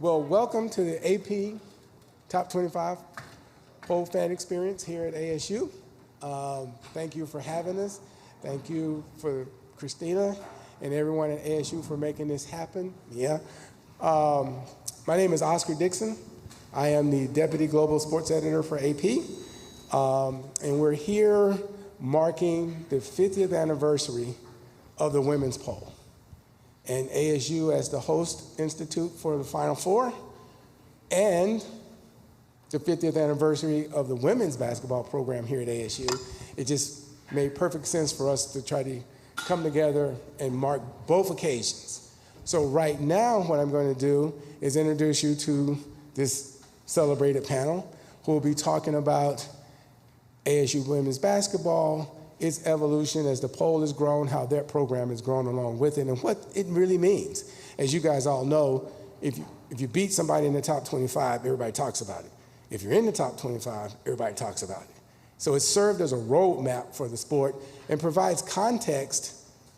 Well, welcome to the AP Top 25 Poll Fan Experience here at ASU. Thank you for having us. Thank you for Christina and everyone at ASU for making this happen. Yeah. My name is Oscar Dixon. I am the Deputy Global Sports Editor for AP. And we're here marking the 50th anniversary of the Women's Poll. And ASU as the host institute for the Final Four, and the 50th anniversary of the women's basketball program here at ASU. It just made perfect sense for us to try to come together and mark both occasions. So right now, what I'm going to do is introduce you to this celebrated panel who will be talking about ASU women's basketball, its evolution as the poll has grown, how their program has grown along with it, and what it really means. As you guys all know, if you beat somebody in the top 25, everybody talks about it. If you're in the top 25, everybody talks about it. So it served as a roadmap for the sport and provides context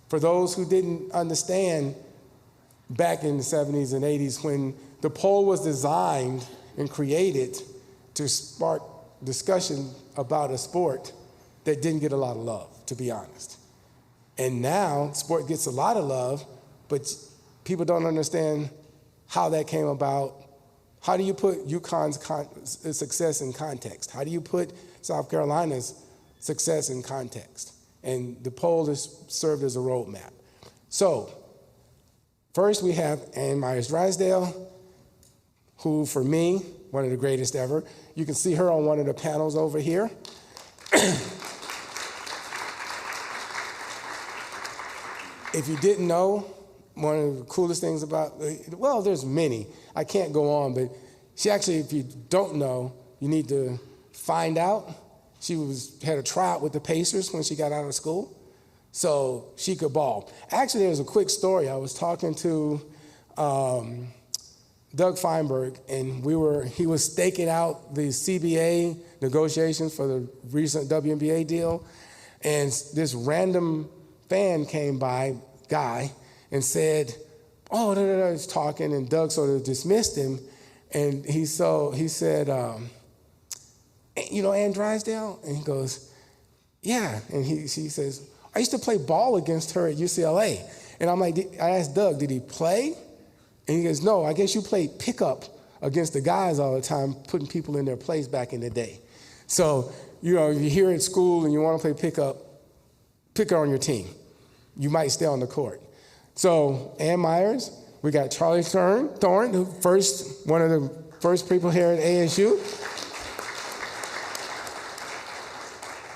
for those who didn't understand back in the 70s and 80s when the poll was designed and created to spark discussion about a sport that didn't get a lot of love, to be honest. And now, sport gets a lot of love, but people don't understand how that came about. How do you put UConn's success in context? How do you put South Carolina's success in context? And the poll has served as a roadmap. So, first we have Ann Myers-Drysdale, who, for me, one of the greatest ever. You can see her on one of the panels over here. If you didn't know, one of the coolest things about, well, there's many. I can't go on, but she actually, if you don't know, you need to find out. She had a tryout with the Pacers when she got out of school, so she could ball. Actually, there's a quick story. I was talking to Doug Feinberg, and he was staking out the CBA negotiations for the recent WNBA deal, and this random fan came by, guy, and said, oh, he's talking, and Doug sort of dismissed him, and he said, you know Ann Drysdale? And he goes, yeah, and he says, I used to play ball against her at UCLA, and I'm like, I asked Doug, did he play? And he goes, no, I guess you played pickup against the guys all the time, putting people in their place back in the day. So, if you're here at school and you want to play pickup, pick her on your team. You might stay on the court. So, Ann Myers, we got Charli Turner Thorne, one of the first people here at ASU.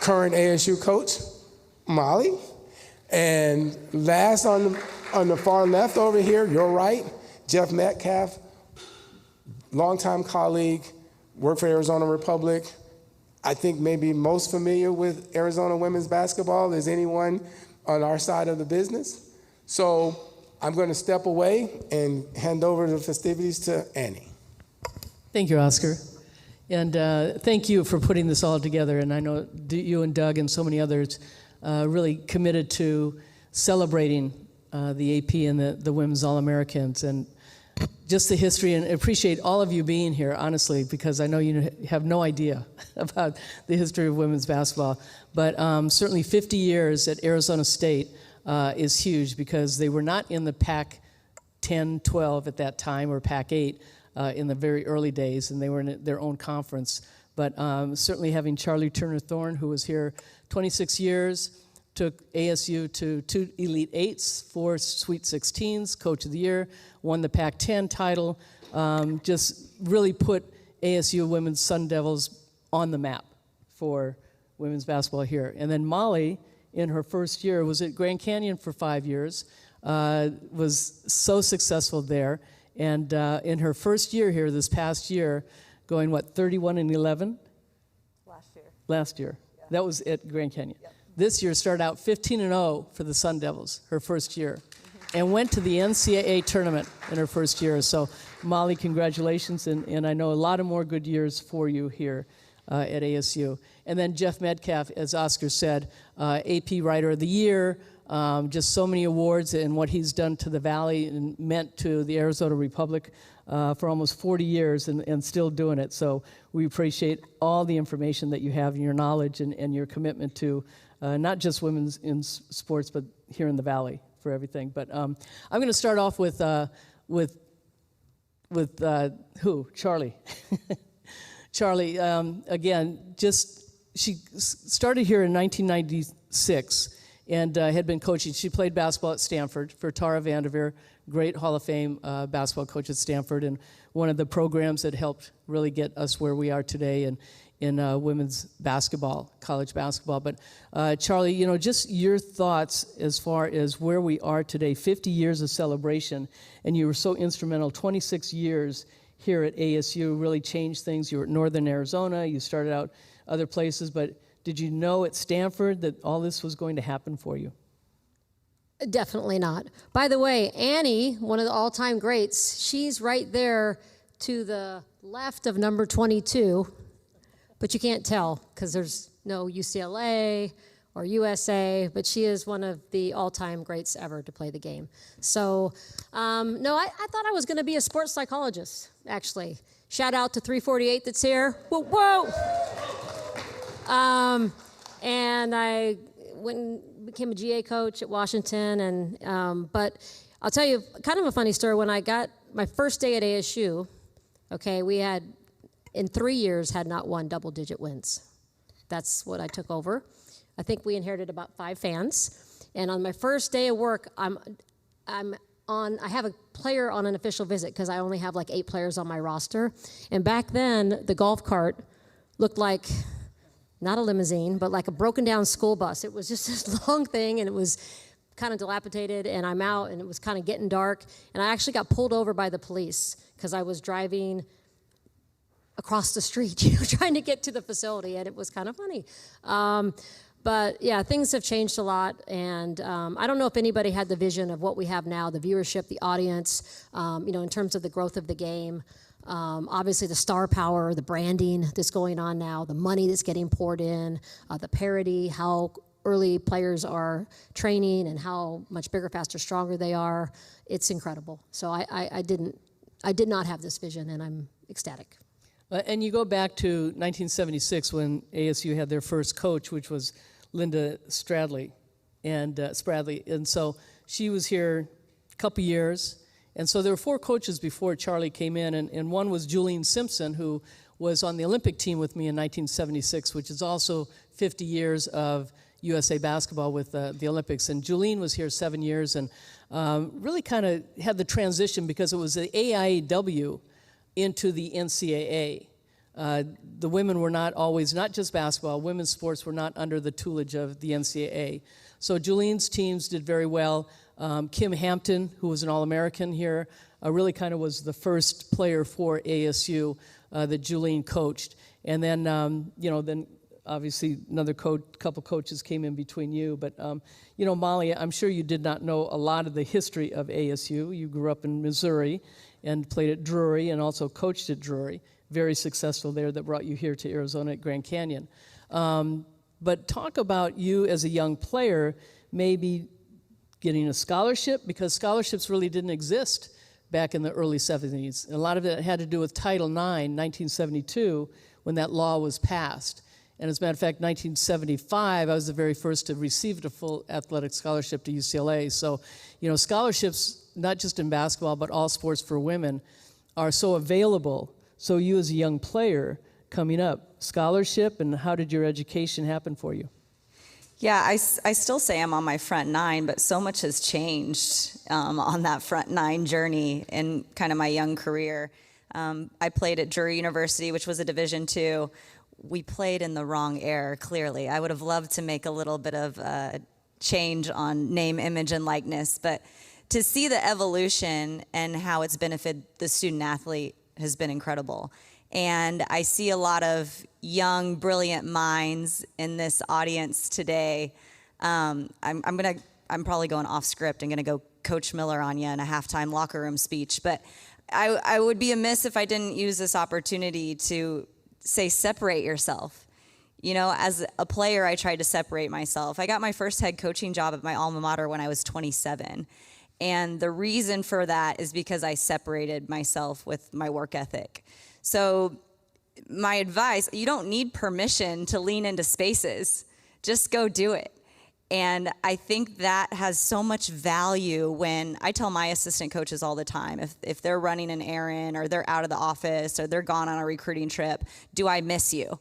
Current ASU coach, Molly. And last on the far left over here, your right, Jeff Metcalf, longtime colleague, worked for Arizona Republic. I think maybe most familiar with Arizona women's basketball is anyone on our side of the business. So I'm going to step away and hand over the festivities to Annie. Thank you, Oscar. And thank you for putting this all together. And I know you and Doug and so many others really committed to celebrating the AP and the Women's All-Americans. And just the history, and appreciate all of you being here, honestly, because I know you have no idea about the history of women's basketball. But certainly 50 years at Arizona State is huge because they were not in the Pac-10, 12 at that time, or Pac-8 in the very early days, and they were in their own conference. But certainly having Charli Turner Thorne, who was here 26 years, took ASU to 2 Elite Eights, 4 Sweet 16s, Coach of the Year, won the Pac-10 title, just really put ASU Women's Sun Devils on the map for women's basketball here. And then Molly, in her first year, was at Grand Canyon for 5 years, was so successful there. And in her first year here, this past year, going, 31-11? Last year. Yeah. That was at Grand Canyon. Yep. This year started out 15-0 for the Sun Devils, her first year, and went to the NCAA tournament in her first year. So, Molly, congratulations, and I know a lot of more good years for you here at ASU. And then Jeff Metcalf, as Oscar said, AP Writer of the Year, just so many awards and what he's done to the Valley and meant to the Arizona Republic for almost 40 years and still doing it. So we appreciate all the information that you have and your knowledge and your commitment to not just women's in sports, but here in the Valley for everything. But I'm going to start off with who? Charli. Charli, again, she started here in 1996 and had been coaching. She played basketball at Stanford for Tara Vanderveer, great Hall of Fame basketball coach at Stanford, and one of the programs that helped really get us where we are today in women's basketball, college basketball. But Charli, just your thoughts as far as where we are today, 50 years of celebration, and you were so instrumental, 26 years here at ASU, really changed things. You were at Northern Arizona, you started out other places, but did you know at Stanford that all this was going to happen for you? Definitely not. By the way, Annie, one of the all-time greats, she's right there to the left of number 22, but you can't tell because there's no UCLA or USA, but she is one of the all-time greats ever to play the game. So, no, I thought I was going to be a sports psychologist, actually. Shout out to 348 that's here. Whoa, whoa! And I went and became a GA coach at Washington, and but I'll tell you kind of a funny story. When I got my first day at ASU, okay, we had, in 3 years, had not one double-digit wins. That's what I took over. I think we inherited about 5 fans, and on my first day of work, I have a player on an official visit because I only have like 8 players on my roster, and back then the golf cart looked like, not a limousine, but like a broken down school bus. It was just this long thing, and it was kind of dilapidated, and I'm out, and it was kind of getting dark, and I actually got pulled over by the police because I was driving across the street, trying to get to the facility, and it was kind of funny. But yeah, things have changed a lot, and I don't know if anybody had the vision of what we have now, the viewership, the audience, in terms of the growth of the game. Obviously the star power, the branding that's going on now, the money that's getting poured in, the parity, how early players are training and how much bigger, faster, stronger they are. It's incredible. So I did not have this vision, and I'm ecstatic. And you go back to 1976 when ASU had their first coach, which was Linda Spradley, and so she was here a couple years. And so there were 4 coaches before Charli came in, and one was Julian Simpson, who was on the Olympic team with me in 1976, which is also 50 years of USA basketball with the Olympics. And Julian was here 7 years and really kind of had the transition because it was the AIAW into the NCAA. The women were not always, not just basketball, women's sports were not under the tutelage of the NCAA. So Julian's teams did very well. Kim Hampton, who was an All-American here, really kind of was the first player for ASU that Julian coached. And then, then obviously another couple coaches came in between you. But, Molly, I'm sure you did not know a lot of the history of ASU. You grew up in Missouri and played at Drury and also coached at Drury. Very successful there, that brought you here to Arizona at Grand Canyon. But talk about you as a young player, maybe getting a scholarship, because scholarships really didn't exist back in the early 70s. And a lot of it had to do with Title IX, 1972, when that law was passed. And as a matter of fact, 1975, I was the very first to receive a full athletic scholarship to UCLA. So, scholarships, not just in basketball, but all sports for women, are so available. So you as a young player coming up, scholarship, and how did your education happen for you? Yeah, I still say I'm on my front 9, but so much has changed on that front 9 journey in kind of my young career. I played at Drury University, which was a Division II. We played in the wrong era, clearly. I would have loved to make a little bit of change on name, image, and likeness, but to see the evolution and how it's benefited the student athlete has been incredible. And I see a lot of young, brilliant minds in this audience today. I'm probably going off script. I'm gonna go Coach Miller on you in a halftime locker room speech. But I would be amiss if I didn't use this opportunity to say, separate yourself. As a player, I tried to separate myself. I got my first head coaching job at my alma mater when I was 27. And the reason for that is because I separated myself with my work ethic. So my advice, you don't need permission to lean into spaces. Just go do it. And I think that has so much value when I tell my assistant coaches all the time, if they're running an errand or they're out of the office or they're gone on a recruiting trip, do I miss you?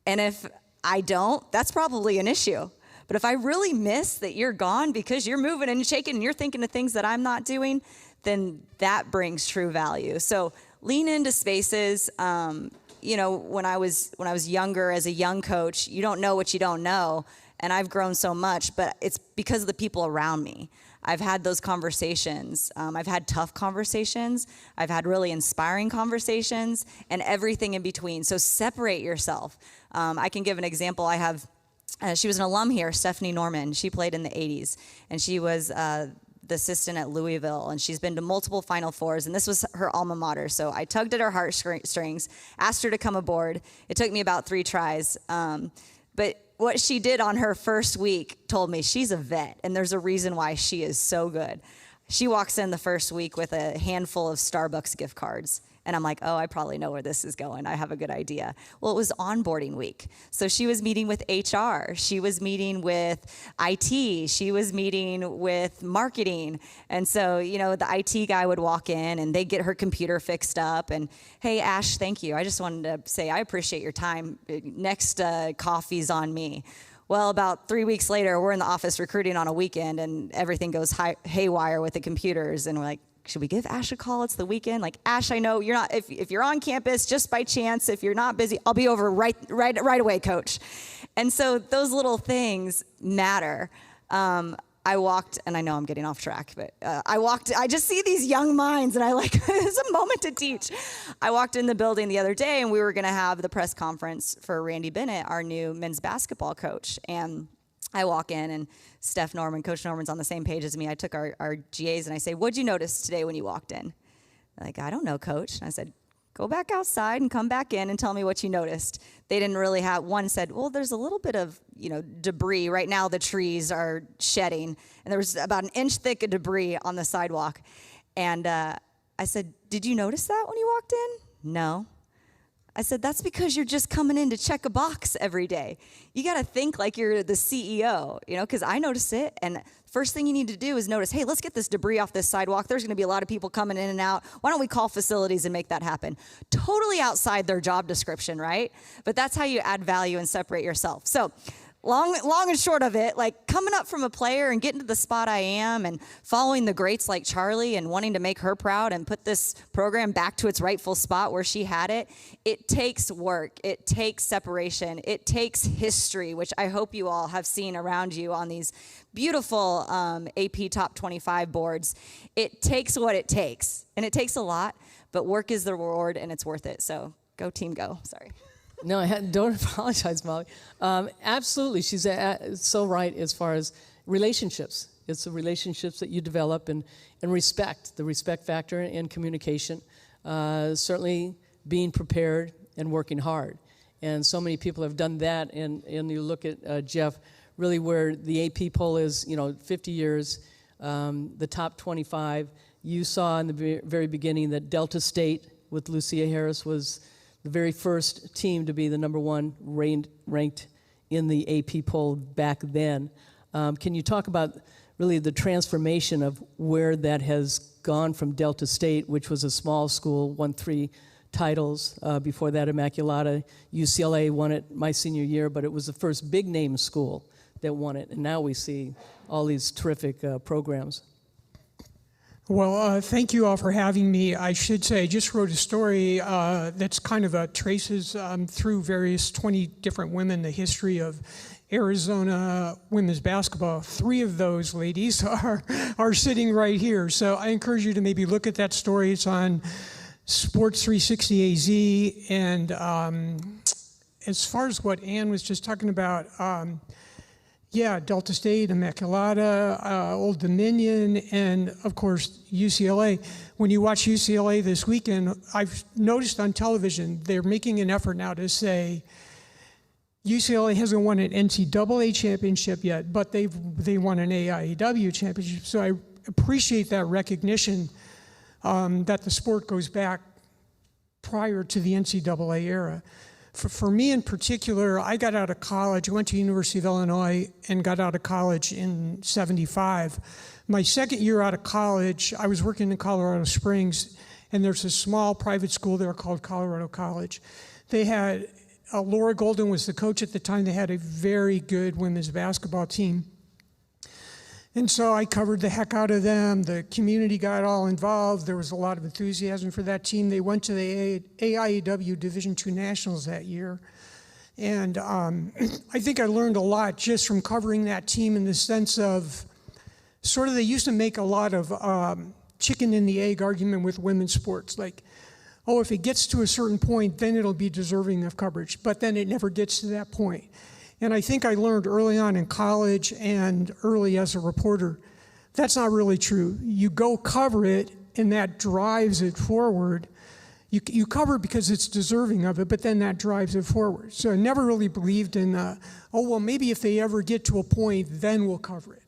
And if I don't, that's probably an issue. But if I really miss that you're gone because you're moving and shaking and you're thinking of things that I'm not doing, then that brings true value. So lean into spaces. You know, when I was younger as a young coach, you don't know what you don't know. And I've grown so much, but it's because of the people around me. I've had those conversations. I've had tough conversations. I've had really inspiring conversations and everything in between. So separate yourself. I can give an example. I have, she was an alum here, Stephanie Norman. She played in the 80s, and she was the assistant at Louisville, and she's been to multiple Final Fours, and this was her alma mater. So I tugged at her heartstrings, asked her to come aboard. It took me about 3 tries. But what she did on her first week told me she's a vet, and there's a reason why she is so good. She walks in the first week with a handful of Starbucks gift cards. And I'm like, oh, I probably know where this is going. I have a good idea. Well, it was onboarding week. So she was meeting with HR. She was meeting with IT. She was meeting with marketing. And so, you know, the IT guy would walk in and they'd get her computer fixed up. And, hey, Ash, thank you. I just wanted to say I appreciate your time. Next coffee's on me. Well, about 3 weeks later, we're in the office recruiting on a weekend, and everything goes haywire with the computers. And we're like, should we give Ash a call? It's the weekend. Like, Ash, I know you're not, if you're on campus, just by chance, if you're not busy, I'll be over right away, coach. And so those little things matter. I walked, and I know I'm getting off track, but I just see these young minds, and it's a moment to teach. I walked in the building the other day, and we were going to have the press conference for Randy Bennett, our new men's basketball coach. And I walk in, and Coach Norman's on the same page as me. I took our GAs, and I say, what'd you notice today when you walked in? They're like, I don't know, Coach. And I said, go back outside and come back in and tell me what you noticed. They didn't really have, one said, well, there's a little bit of, debris. Right now the trees are shedding, and there was about 1 inch thick of debris on the sidewalk. And I said, did you notice that when you walked in? No. I said, that's because you're just coming in to check a box every day. You got to think like you're the CEO, because I noticed it. And first thing you need to do is notice, hey, let's get this debris off this sidewalk. There's going to be a lot of people coming in and out. Why don't we call facilities and make that happen? Totally outside their job description, right? But that's how you add value and separate yourself. So long and short of it, like coming up from a player and getting to the spot I am and following the greats like Charli and wanting to make her proud and put this program back to its rightful spot where she had it, it takes work. It takes separation. It takes history, which I hope you all have seen around you on these beautiful AP Top 25 boards. It takes what it takes, and it takes a lot, but work is the reward, and it's worth it. So go team, go. Sorry. No, don't apologize, Molly. Absolutely, she's so right as far as relationships. It's the relationships that you develop and respect, the respect factor and communication. Certainly being prepared and working hard. And so many people have done that, and you look at Jeff, really where the AP poll is, 50 years, the top 25. You saw in the very beginning that Delta State with Lucia Harris was the very first team to be the number 1 ranked in the AP poll back then. Can you talk about really the transformation of where that has gone from Delta State, which was a small school, won 3 titles, before that Immaculata. UCLA won it my senior year, but it was the first big name school that won it, and now we see all these terrific programs. Well, thank you all for having me. I should say I just wrote a story that's kind of traces through various 20 different women the history of Arizona women's basketball. 3 of those ladies are sitting right here. So I encourage you to maybe look at that story. It's on Sports 360 AZ. And as far as what Ann was just talking about, Delta State, Immaculata, Old Dominion, and of course UCLA. When you watch UCLA this weekend, I've noticed on television they're making an effort now to say UCLA hasn't won an NCAA championship yet, but they won an AIAW championship. So appreciate that recognition that the sport goes back prior to the NCAA era. For me in particular, I got out of college, I went to University of Illinois and got out of college in '75. My second year out of college, I was working in Colorado Springs, and there's a small private school there called Colorado College. They had, Laura Golden was the coach at the time. They had a very good women's basketball team. And so I covered the heck out of them. The community got all involved. There was a lot of enthusiasm for that team. They went to the AIAW Division II Nationals that year. And I think I learned a lot just from covering that team in the sense of sort of they used to make a lot of chicken and the egg argument with women's sports. Like, oh, if it gets to a certain point, then it'll be deserving of coverage. But then it never gets to that point. And I think I learned early on in college and early as a reporter, that's not really true. You go cover it, and that drives it forward. You cover it because it's deserving of it, but then that drives it forward. So I never really believed in, oh, well, maybe if they ever get to a point, then we'll cover it.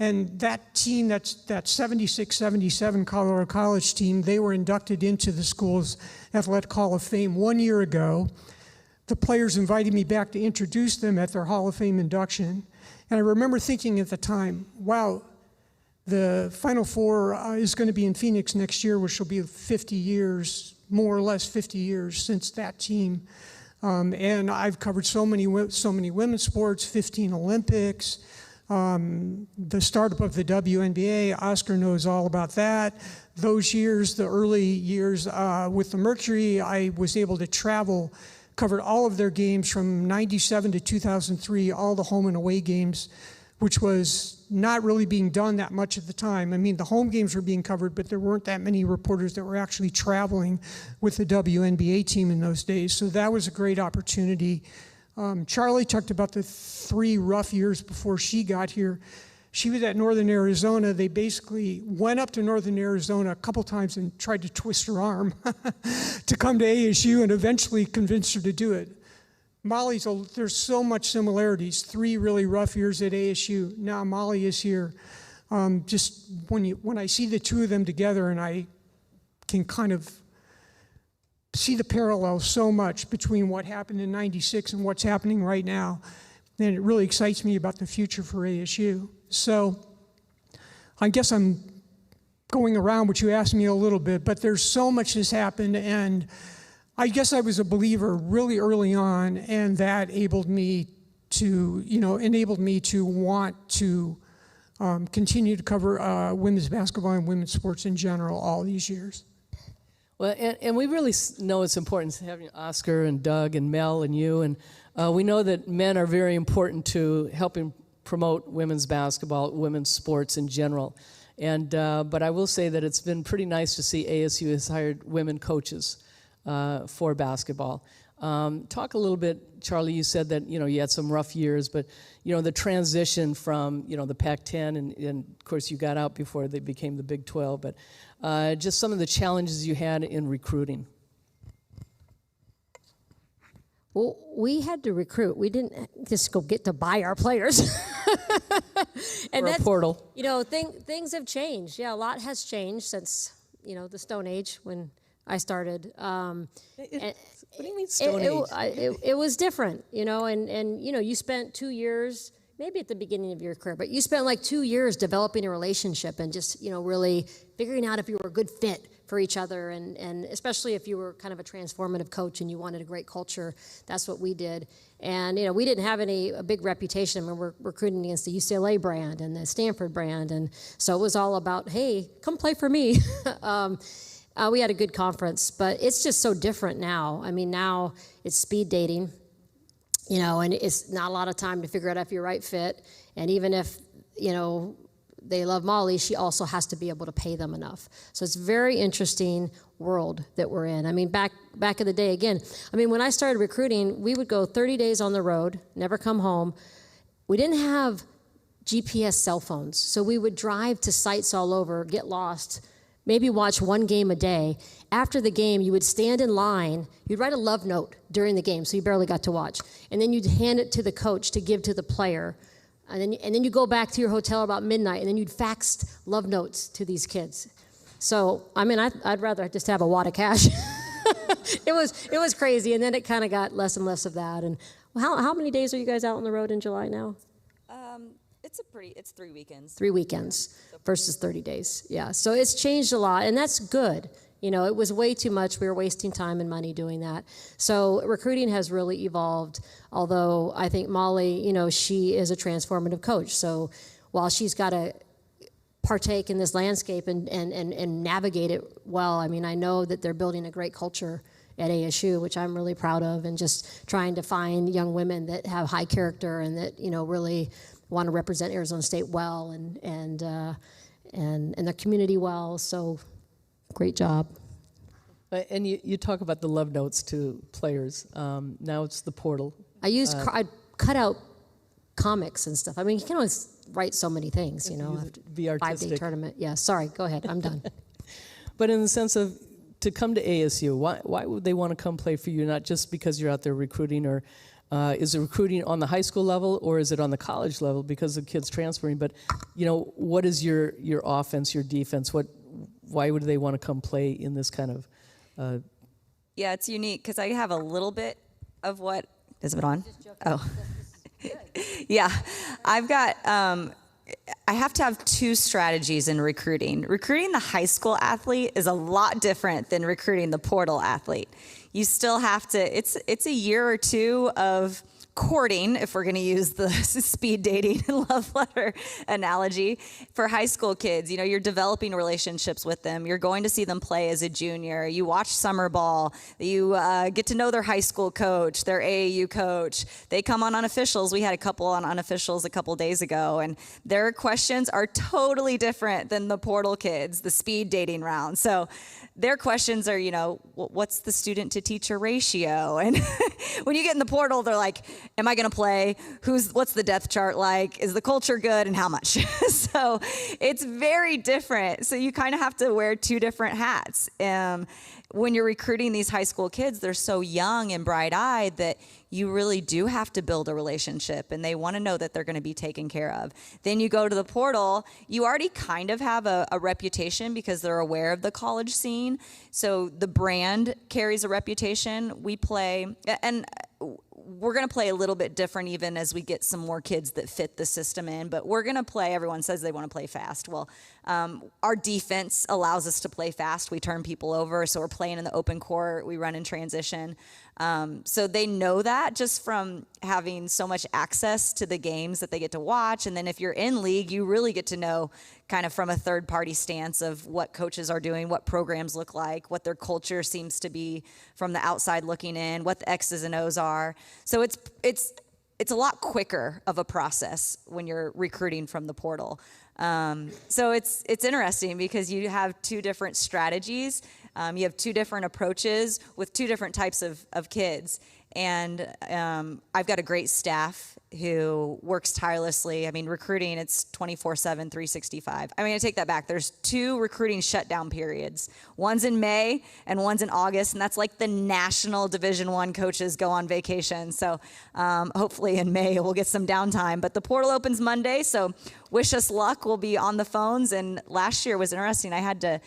And that team, that 76-77 Colorado College team, they were inducted into the school's Athletic Hall of Fame 1 year ago. The players invited me back to introduce them at their Hall of Fame induction. And I remember thinking at the time, wow, the Final Four is going to be in Phoenix next year, which will be 50 years, more or less 50 years since that team. And I've covered so many women's sports, 15 Olympics, the startup of the WNBA. Oscar knows all about that. Those years, the early years with the Mercury, I was able to travel, covered all of their games from 97 to 2003, all the home and away games, which was not really being done that much at the time. I mean, the home games were being covered, but there weren't that many reporters that were actually traveling with the WNBA team in those days. So that was a great opportunity. Charli talked about the 3 rough years before she got here. She was at Northern Arizona. They basically went up to Northern Arizona a couple times and tried to twist her arm to come to ASU and eventually convinced her to do it. Molly's, there's so much similarities. 3 really rough years at ASU. Now Molly is here. Just when I see the two of them together, and I can kind of see the parallels so much between what happened in '96 and what's happening right now, and it really excites me about the future for ASU. So I guess I'm going around what you asked me a little bit, but there's so much that's happened, and I guess I was a believer really early on, and that enabled me to want to continue to cover women's basketball and women's sports in general all these years. Well, and we really know it's important having Oscar and Doug and Mel and you, and we know that men are very important to helping promote women's basketball, women's sports in general. And but I will say that it's been pretty nice to see ASU has hired women coaches for basketball. Talk a little bit, Charli, you said that, you had some rough years, but, the transition from, the Pac-10, and of course you got out before they became the Big 12, but just some of the challenges you had in recruiting. Well, we had to recruit. We didn't just go get to buy our players. And or a portal. Things have changed. Yeah, a lot has changed since, the Stone Age when I started. What do you mean Stone Age? It was different, and you spent 2 years, maybe at the beginning of your career, but you spent like 2 years developing a relationship and just, really figuring out if you were a good fit for each other, and especially if you were kind of a transformative coach and you wanted a great culture. That's what we did. And, we didn't have a big reputation. I mean, we're recruiting against the UCLA brand and the Stanford brand, and so it was all about, hey, come play for me. We had a good conference, but it's just so different now. I mean, now it's speed dating, and it's not a lot of time to figure out if you're right fit. And even if, they love Molly, she also has to be able to pay them enough. So it's a very interesting world that we're in. I mean, back in the day, again, when I started recruiting, we would go 30 days on the road, never come home. We didn't have GPS cell phones, so we would drive to sites all over, get lost, maybe watch one game a day. After the game, you would stand in line. You'd write a love note during the game, so you barely got to watch. And then you'd hand it to the coach to give to the player and then you go back to your hotel about midnight, and then you'd fax love notes to these kids. So, I mean, I'd rather just have a wad of cash. It was crazy, and then it kind of got less and less of that. And how many days are you guys out on the road in July now? It's 3 weekends. 3 weekends versus 30 days. Yeah, so it's changed a lot, and that's good. You know, it was way too much. We were wasting time and money doing that. So recruiting has really evolved, although I think Molly, you know, she is a transformative coach. So while she's got to partake in this landscape and navigate it well, I mean, I know that they're building a great culture at ASU, which I'm really proud of, and just trying to find young women that have high character and that, you know, really want to represent Arizona State well and the community well. So great job. And you talk about the love notes to players. Now it's the portal. I cut out comics and stuff. I mean, you can only write so many things, you know. Be artistic. 5-day tournament. Yeah, sorry, go ahead, I'm done. But in the sense of to come to ASU, why would they want to come play for you? Not just because you're out there recruiting, or is it recruiting on the high school level, or is it on the college level because of kids transferring? But, you know, what is your offense, your defense? Why would they want to come play in this kind of? Yeah, it's unique because I have a little bit of what is it on? Oh, yeah, I've got. I have to have two strategies in recruiting. Recruiting the high school athlete is a lot different than recruiting the portal athlete. You still have to, it's a year or two of courting, if we're going to use the speed dating and love letter analogy for high school kids. You know, you're developing relationships with them. You're going to see them play as a junior. You watch summer ball. You get to know their high school coach, their AAU coach. They come on unofficials. We had a couple on unofficials a couple days ago, and their questions are totally different than the portal kids, the speed dating round. So their questions are, you know, what's the student to teacher ratio? And when you get in the portal, they're like, am I going to play? What's the depth chart like? Is the culture good, and how much? So it's very different. So you kind of have to wear two different hats. When you're recruiting these high school kids, they're so young and bright-eyed that you really do have to build a relationship, and they want to know that they're going to be taken care of. Then you go to the portal, you already kind of have a reputation because they're aware of the college scene. So the brand carries a reputation. We play, and we're going to play a little bit different even as we get some more kids that fit the system in, but we're going to play, everyone says they want to play fast. Well, our defense allows us to play fast. We turn people over, so we're playing in the open court. We run in transition. So they know that just from having so much access to the games that they get to watch. And then if you're in league, you really get to know kind of from a third party stance of what coaches are doing, what programs look like, what their culture seems to be from the outside looking in, what the X's and O's are. So it's a lot quicker of a process when you're recruiting from the portal. So it's interesting because you have two different strategies. You have two different approaches with two different types of kids. And I've got a great staff who works tirelessly. I mean, recruiting, it's 24/7, 365. I mean, I take that back. There's two recruiting shutdown periods. One's in May and one's in August, and that's like the national Division I coaches go on vacation. So hopefully in May we'll get some downtime. But the portal opens Monday, so wish us luck. We'll be on the phones. And last year was interesting. I had to,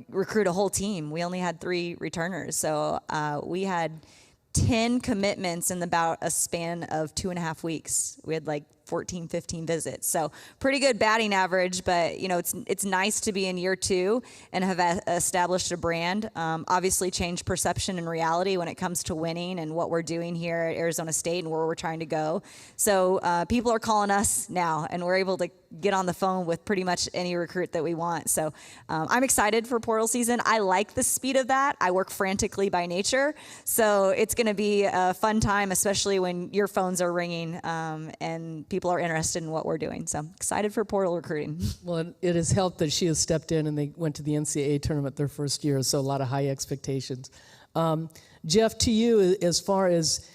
recruit a whole team. We only had 3 returners. So we had 10 commitments in about a span of 2.5 weeks. We had like 14, 15 visits. So pretty good batting average, but it's nice to be in year 2 and have established a brand. Obviously changed perception and reality when it comes to winning and what we're doing here at Arizona State and where we're trying to go. So people are calling us now, and we're able to get on the phone with pretty much any recruit that we want. So I'm excited for portal season. I like the speed of that. I work frantically by nature. So it's going to be a fun time, especially when your phones are ringing and people are interested in what we're doing. So excited for portal recruiting. Well, it has helped that she has stepped in and they went to the NCAA tournament their first year, so a lot of high expectations. Jeff, to you, as far as,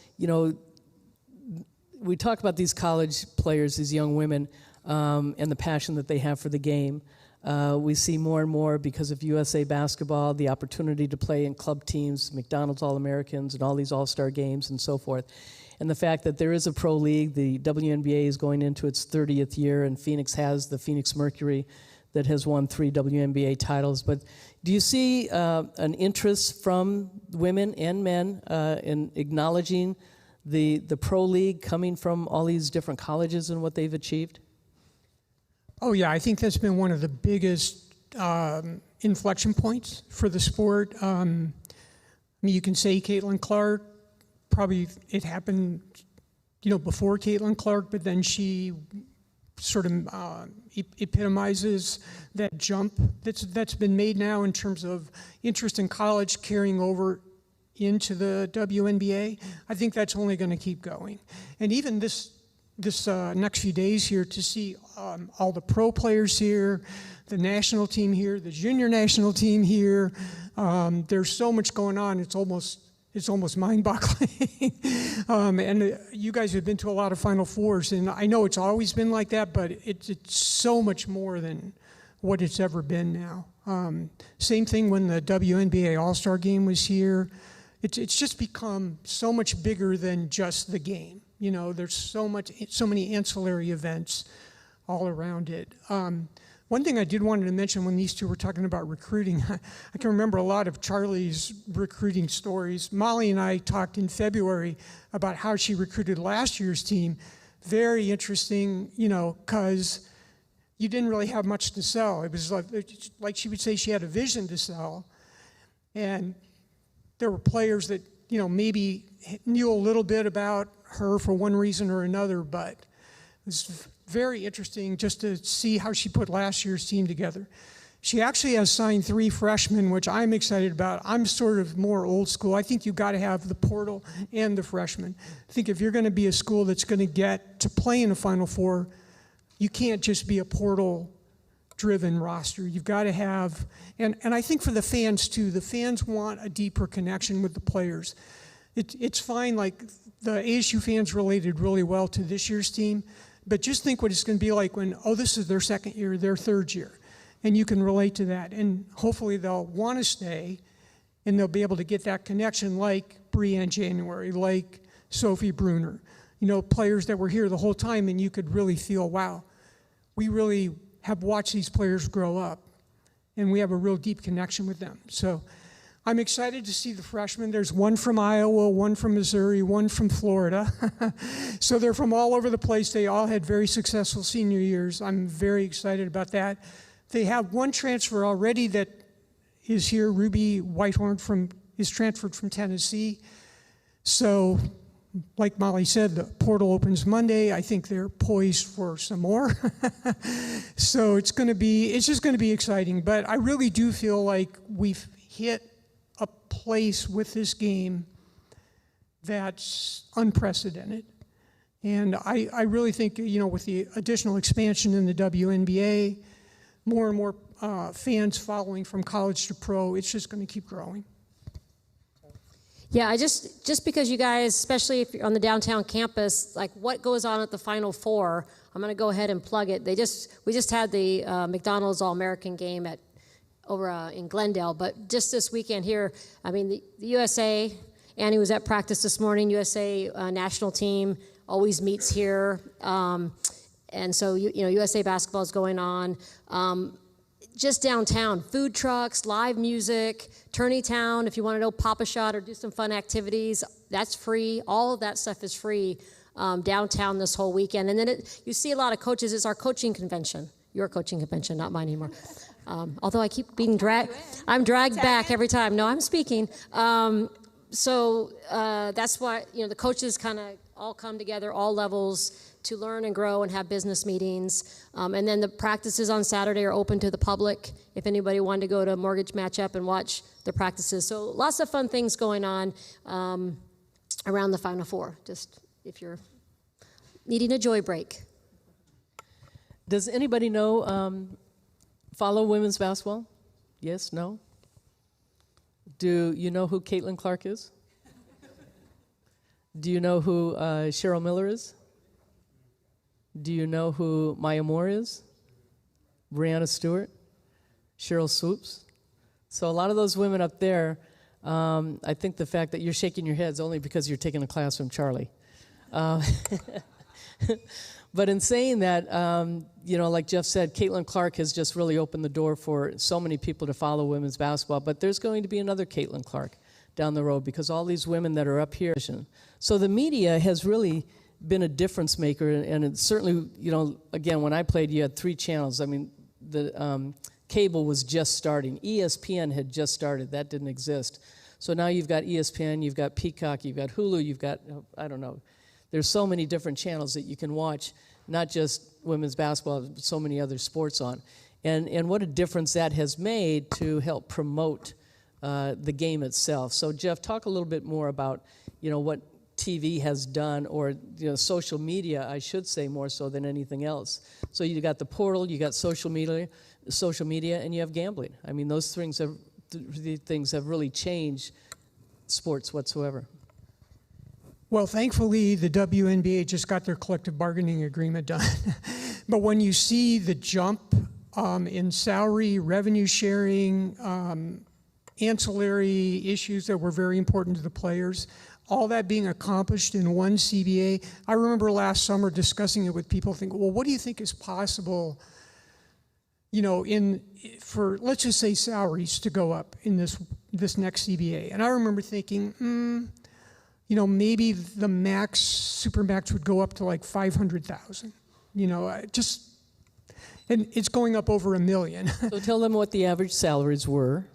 we talk about these college players, these young women, and the passion that they have for the game. We see more and more, because of USA Basketball, the opportunity to play in club teams, McDonald's All-Americans, and all these all-star games and so forth. And the fact that there is a pro league, the WNBA is going into its 30th year, and Phoenix has the Phoenix Mercury that has won 3 WNBA titles. But do you see an interest from women and men in acknowledging the pro league coming from all these different colleges and what they've achieved? Oh yeah, I think that's been one of the biggest inflection points for the sport. I mean, you can say Caitlin Clark, probably it happened, before Caitlin Clark, but then she sort of epitomizes that jump that's been made now in terms of interest in college carrying over into the WNBA. I think that's only going to keep going. And even this next few days here, to see all the pro players here, the national team here, the junior national team here, there's so much going on. It's almost mind-boggling. And you guys have been to a lot of Final Fours, and I know it's always been like that, but it's so much more than what it's ever been now. Same thing when the WNBA All-Star Game was here. It's just become so much bigger than just the game. There's so many ancillary events all around it. One thing I did want to mention when these two were talking about recruiting, I can remember a lot of Charli's recruiting stories. Molly and I talked in February about how she recruited last year's team. Very interesting, because you didn't really have much to sell. It was like she would say she had a vision to sell. And there were players that, maybe knew a little bit about her for one reason or another, but it was very interesting just to see how she put last year's team together. She actually has signed 3 freshmen, which I'm excited about. I'm sort of more old school. I think you've got to have the portal and the freshmen. I think if you're going to be a school that's going to get to play in a Final Four, you can't just be a portal-driven roster. You've got to have, and I think for the fans too, the fans want a deeper connection with the players. It's fine, like the ASU fans related really well to this year's team, but just think what it's going to be like when, this is their second year, their third year, and you can relate to that. And hopefully they'll want to stay, and they'll be able to get that connection like Breanne January, like Sophie Bruner, players that were here the whole time, and you could really feel, wow, we really have watched these players grow up, and we have a real deep connection with them. So I'm excited to see the freshmen. There's one from Iowa, one from Missouri, one from Florida. So they're from all over the place. They all had very successful senior years. I'm very excited about that. They have one transfer already that is here. Ruby Whitehorn is transferred from Tennessee. So like Molly said, the portal opens Monday. I think they're poised for some more. So it's just going to be exciting. But I really do feel like we've hit a place with this game that's unprecedented. And I really think, with the additional expansion in the WNBA, more and more fans following from college to pro, it's just going to keep growing. Yeah, just because you guys, especially if you're on the downtown campus, like what goes on at the Final Four, I'm going to go ahead and plug it. We just had the McDonald's All-American game over in Glendale, but just this weekend here, I mean, the USA, Annie was at practice this morning, USA national team always meets here, and so, USA basketball is going on. Just downtown, food trucks, live music, Tourneytown, if you want to go pop a shot or do some fun activities, that's free. All of that stuff is free downtown this whole weekend. And then you see a lot of coaches. It's our coaching convention. Your coaching convention, not mine anymore. Although I keep being dragged. I'm dragged back every time. No, I'm speaking. So that's why, the coaches kind of all come together, all levels, to learn and grow and have business meetings. And then the practices on Saturday are open to the public if anybody wanted to go to a mortgage matchup and watch the practices. So lots of fun things going on around the Final Four, just if you're needing a joy break. Does anybody know, follow women's basketball? Yes, no? Do you know who Caitlin Clark is? Do you know who Cheryl Miller is? Do you know who Maya Moore is? Brianna Stewart? Cheryl Swoops. So a lot of those women up there, I think the fact that you're shaking your head is only because you're taking a class from Charli. But in saying that, like Jeff said, Caitlin Clark has just really opened the door for so many people to follow women's basketball. But there's going to be another Caitlin Clark down the road because all these women that are up here. So the media has really been a difference maker. And it's certainly, again, when I played, you had 3 channels. I mean, the cable was just starting. ESPN had just started. That didn't exist. So now you've got ESPN, you've got Peacock, you've got Hulu, you've got, I don't know. There's so many different channels that you can watch, not just women's basketball, but so many other sports on. And what a difference that has made to help promote the game itself. So Jeff, talk a little bit more about, what TV has done, or social media, I should say, more so than anything else. So you got the portal, you got social media, and you have gambling. I mean, those things have really changed sports whatsoever. Well, thankfully, the WNBA just got their collective bargaining agreement done. But when you see the jump in salary, revenue sharing, ancillary issues that were very important to the players, all that being accomplished in one CBA, I remember last summer discussing it with people, thinking, well, what do you think is possible, for, let's just say, salaries to go up in this next CBA? And I remember thinking, maybe the max, super max would go up to like 500,000. And it's going up over $1 million. So tell them what the average salaries were.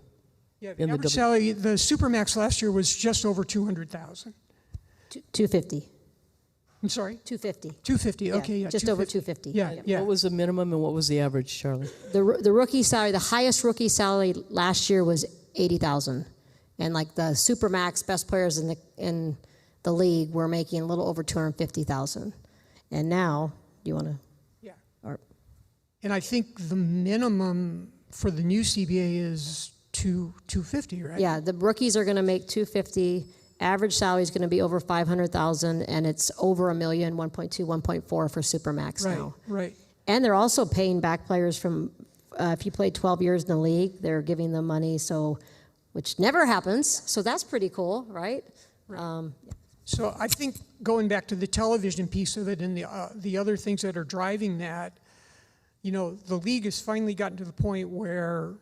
Yeah, the average salary, the super max last year was just over 200,000. 250. I'm sorry? 250. 250, okay, yeah. Just over 250. Yeah. What was the minimum and what was the average, Charli? The rookie salary, the highest rookie salary last year was 80,000. And like the supermax best players in the league were making a little over 250,000. And now, do you want to? Yeah. Or, and I think the minimum for the new CBA is 250, right? yeah, the rookies are going to make 250. Average salary is going to be over 500,000, and it's over $1 million, 1.2, 1.4 for supermax now. Right. And they're also paying back players from, if you played 12 years in the league, they're giving them money, which never happens. So that's pretty cool, right? So I think going back to the television piece of it and the other things that are driving that, the league has finally gotten to the point where,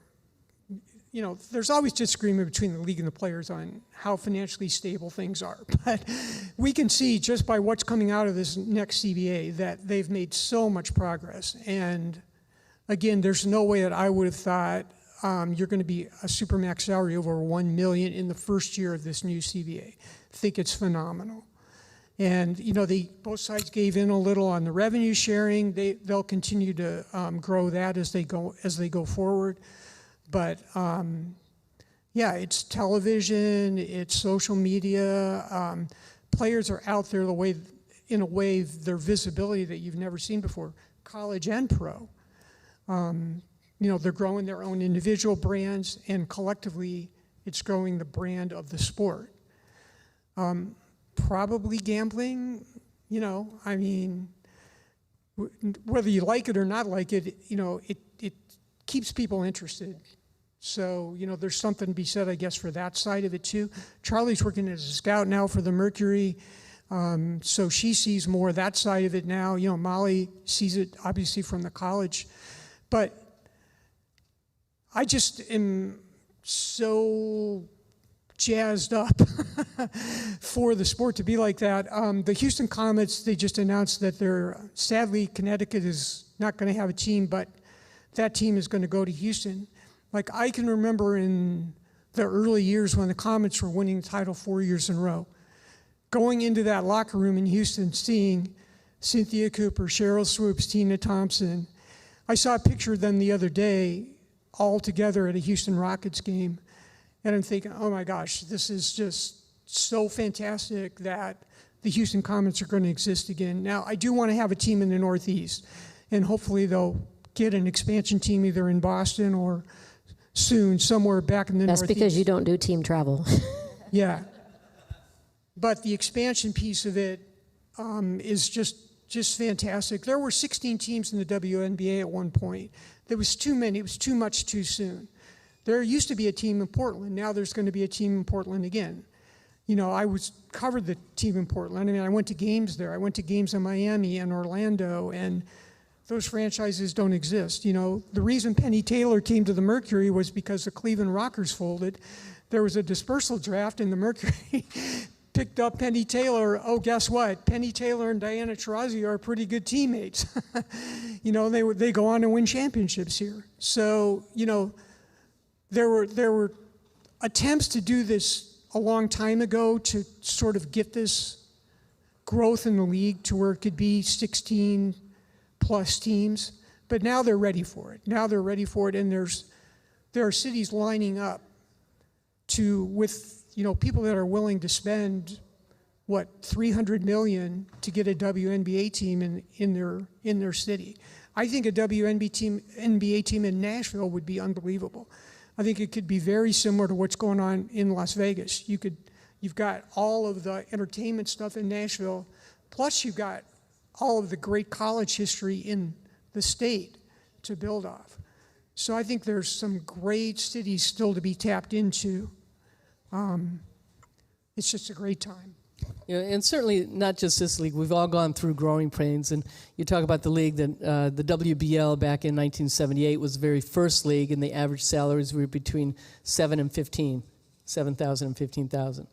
there's always disagreement between the league and the players on how financially stable things are. But we can see just by what's coming out of this next CBA that they've made so much progress. And again, there's no way that I would have thought you're going to be a supermax salary over $1 million in the first year of this new CBA. I think it's phenomenal. And both sides gave in a little on the revenue sharing. They'll continue to grow that as they go forward. But it's television, it's social media. Players are out there in a way their visibility that you've never seen before, college and pro. They're growing their own individual brands, and collectively, it's growing the brand of the sport. Probably gambling, whether you like it or not like it, it keeps people interested. So, there's something to be said, I guess, for that side of it too. Charli's working as a scout now for the Mercury, so she sees more of that side of it now. Molly sees it obviously from the college. But I just am so jazzed up for the sport to be like that. The Houston Comets, they just announced that sadly, Connecticut is not going to have a team, but that team is going to go to Houston. Like, I can remember in the early years when the Comets were winning the title 4 years in a row, going into that locker room in Houston, seeing Cynthia Cooper, Cheryl Swoops, Tina Thompson. I saw a picture of them the other day all together at a Houston Rockets game, and I'm thinking, oh my gosh, this is just so fantastic that the Houston Comets are going to exist again. Now, I do want to have a team in the Northeast, and hopefully they'll get an expansion team either in Boston or soon somewhere back in the Northeast. That's because you don't do team travel. Yeah. But the expansion piece of it is just just fantastic. There were 16 teams in the WNBA at one point. There was too many. It was too much too soon. There used to be a team in Portland. Now there's going to be a team in Portland again. You know, covered the team in Portland. I mean, I went to games there. I went to games in Miami and Orlando, and those franchises don't exist. You know, the reason Penny Taylor came to the Mercury was because the Cleveland Rockers folded. There was a dispersal draft, and the Mercury picked up Penny Taylor. Oh, guess what? Penny Taylor and Diana Taurasi are pretty good teammates. You know, they go on to win championships here. So, you know, there were attempts to do this a long time ago to sort of get this growth in the league to where it could be 16 plus teams, but now they're ready for it. Now they're ready for it, and there are cities lining up with you know, people that are willing to spend $300 million to get a WNBA team in their city. I think a WNBA team in Nashville would be unbelievable. I think it could be very similar to what's going on in Las Vegas. You've got all of the entertainment stuff in Nashville, plus you've got all of the great college history in the state to build off. So I think there's some great cities still to be tapped into. It's just a great time. You know, and certainly not just this league. We've all gone through growing pains, and you talk about the league that the WBL back in 1978 was the very first league, and the average salaries were between $7,000 and $15,000.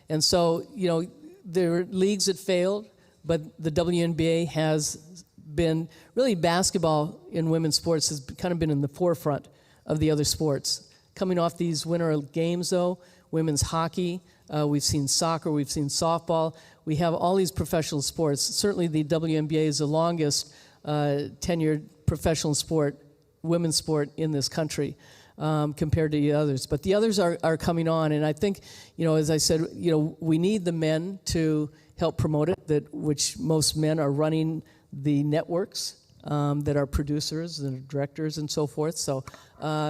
And so, you know, there were leagues that failed, but the WNBA has been, really basketball in women's sports has kind of been in the forefront of the other sports. Coming off these winter games, though, women's hockey, we've seen soccer, we've seen softball. We have all these professional sports. Certainly the WNBA is the longest tenured professional sport, women's sport in this country compared to the others. But the others are coming on, and I think, you know, as I said, you know, we need the men to help promote it, which most men are running the networks that are producers and directors and so forth. So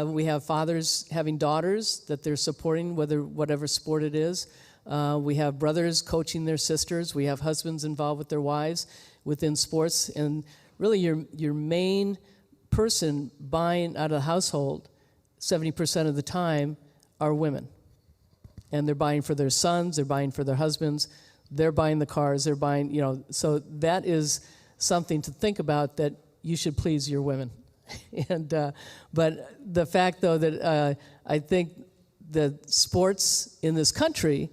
we have fathers having daughters that they're supporting, whatever sport it is. We have brothers coaching their sisters. We have husbands involved with their wives within sports. And really your main person buying out of the household, 70% of the time, are women. And they're buying for their sons, they're buying for their husbands, they're buying the cars, they're buying, you know, so that is something to think about, that you should please your women. And but the fact, though, that I think that sports in this country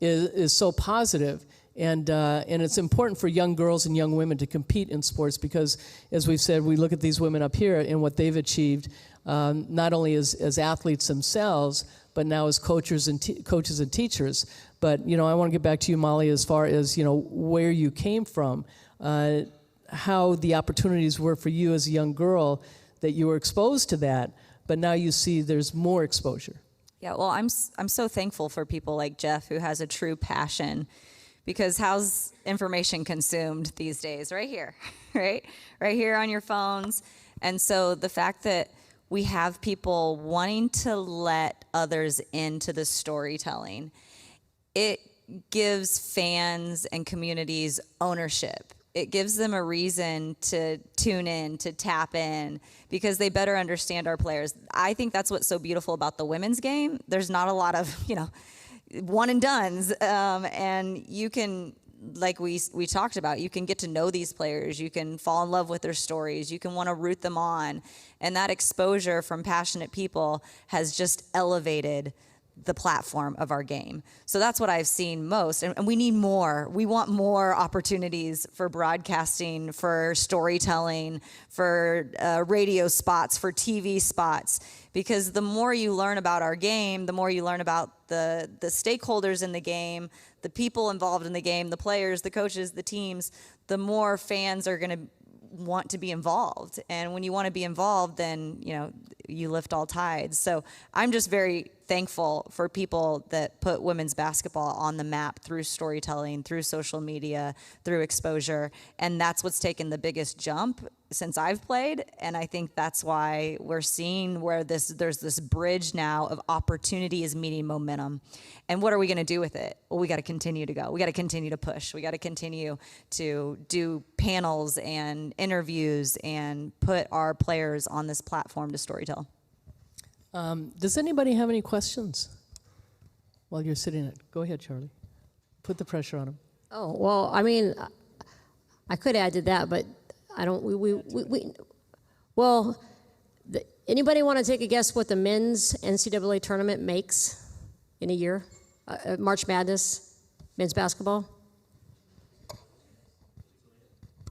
is so positive, and it's important for young girls and young women to compete in sports, because, as we've said, we look at these women up here and what they've achieved, not only as athletes themselves, but now as coaches and teachers. But, you know, I want to get back to you, Molly, as far as, you know, where you came from, how the opportunities were for you as a young girl, that you were exposed to that, but now you see there's more exposure. Yeah, well, I'm so thankful for people like Jeff, who has a true passion, because how's information consumed these days? Right here, right here on your phones. And so the fact that we have people wanting to let others into the storytelling, it gives fans and communities ownership. It gives them a reason to tune in, to tap in, because they better understand our players. I think that's what's so beautiful about the women's game. There's not a lot of, you know, one and dones, and you can, like we talked about, you can get to know these players, you can fall in love with their stories, you can want to root them on, and that exposure from passionate people has just elevated the platform of our game. So that's what I've seen most, and we need more. We want more opportunities for broadcasting, for storytelling, for radio spots, for TV spots, because the more you learn about our game, the more you learn about the stakeholders in the game, the people involved in the game, the players, the coaches, the teams, the more fans are going to want to be involved. And when you want to be involved, then, you know, you lift all tides. So I'm just very thankful for people that put women's basketball on the map through storytelling, through social media, through exposure. And that's what's taken the biggest jump since I've played. And I think that's why we're seeing where there's this bridge now of opportunity is meeting momentum. And what are we going to do with it? Well, we got to continue to go. We got to continue to push. We got to continue to do panels and interviews and put our players on this platform to storytell. Does anybody have any questions while you're sitting it? Go ahead, Charli. Put the pressure on them. Oh, well, I mean, I could add to that, but I don't, anybody want to take a guess what the men's NCAA tournament makes in a year? March Madness, men's basketball?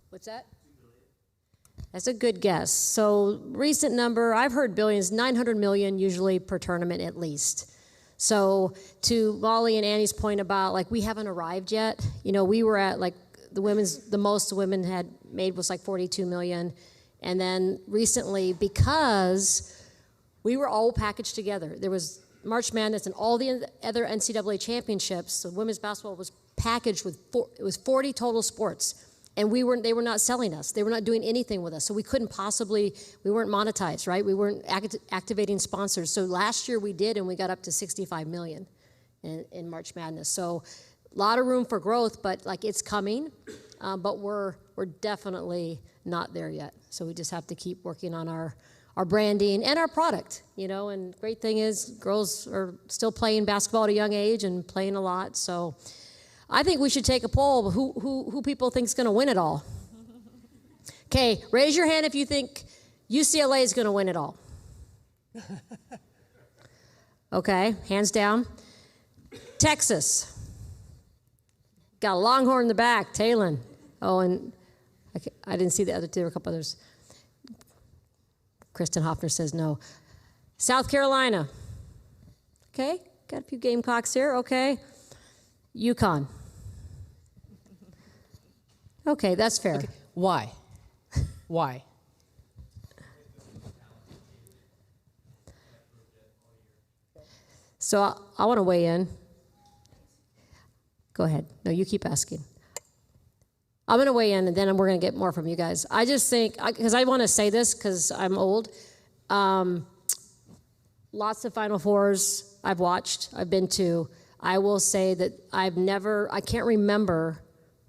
What's that? That's a good guess. So recent number, I've heard billions, 900 million usually per tournament at least. So to Molly and Annie's point about like we haven't arrived yet, you know, we were at like the most the women had made was like 42 million. And then recently, because we were all packaged together, there was March Madness and all the other NCAA championships, so women's basketball was packaged with, it was 40 total sports. And they were not selling us. They were not doing anything with us. So we couldn't possibly, we weren't monetized, right? We weren't activating sponsors. So last year we did, and we got up to 65 million in March Madness. So a lot of room for growth, but like it's coming, but we're definitely not there yet. So we just have to keep working on our branding and our product, you know, and great thing is girls are still playing basketball at a young age and playing a lot. So I think we should take a poll who people think is going to win it all. Okay, raise your hand if you think UCLA is going to win it all. Okay, hands down. Texas. Got a Longhorn in the back, Talon. Oh, and I didn't see the other two, there were a couple others. Kristen Hoffner says no. South Carolina. Okay, got a few Gamecocks here, okay. UConn. Okay, that's fair. Okay. Why? Why? So I want to weigh in. Go ahead. No, you keep asking. I'm going to weigh in, and then we're going to get more from you guys. I just think, because I want to say this because I'm old, lots of Final Fours I've watched, I've been to. I will say that I can't remember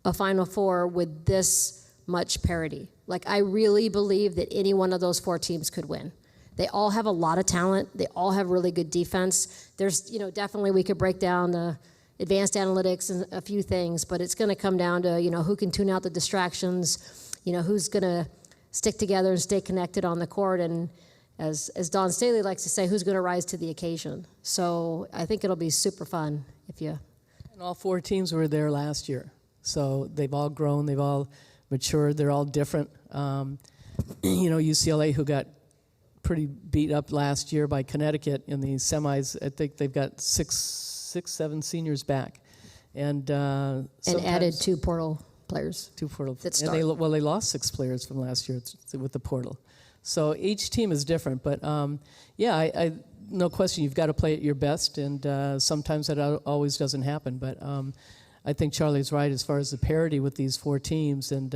a Final Four with this much parity. Like, I really believe that any one of those four teams could win. They all have a lot of talent. They all have really good defense. There's, you know, definitely we could break down the advanced analytics and a few things, but it's going to come down to, you know, who can tune out the distractions, you know, who's going to stick together and stay connected on the court, and as Dawn Staley likes to say, who's going to rise to the occasion. So I think it'll be super fun if you... And all four teams were there last year. So they've all grown, they've all matured, they're all different. You know, UCLA, who got pretty beat up last year by Connecticut in the semis, I think they've got six, 7 seniors back. And added 2 portal players. 2 portal. That start. And they lost 6 players from last year with the portal. So each team is different. But yeah, I no question, you've got to play at your best, and sometimes that always doesn't happen. But I think Charlie's right as far as the parity with these 4 teams, and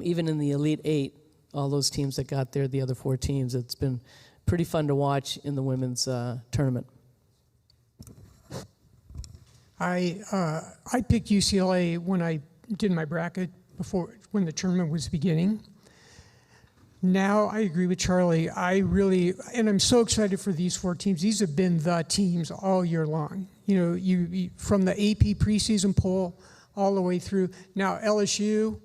even in the Elite 8, all those teams that got there, the other 4 teams, it's been pretty fun to watch in the women's tournament. I picked UCLA when I did my bracket when the tournament was beginning. Now I agree with Charli. And I'm so excited for these 4 teams. These have been the teams all year long. You know, you from the AP preseason poll all the way through. Now LSU,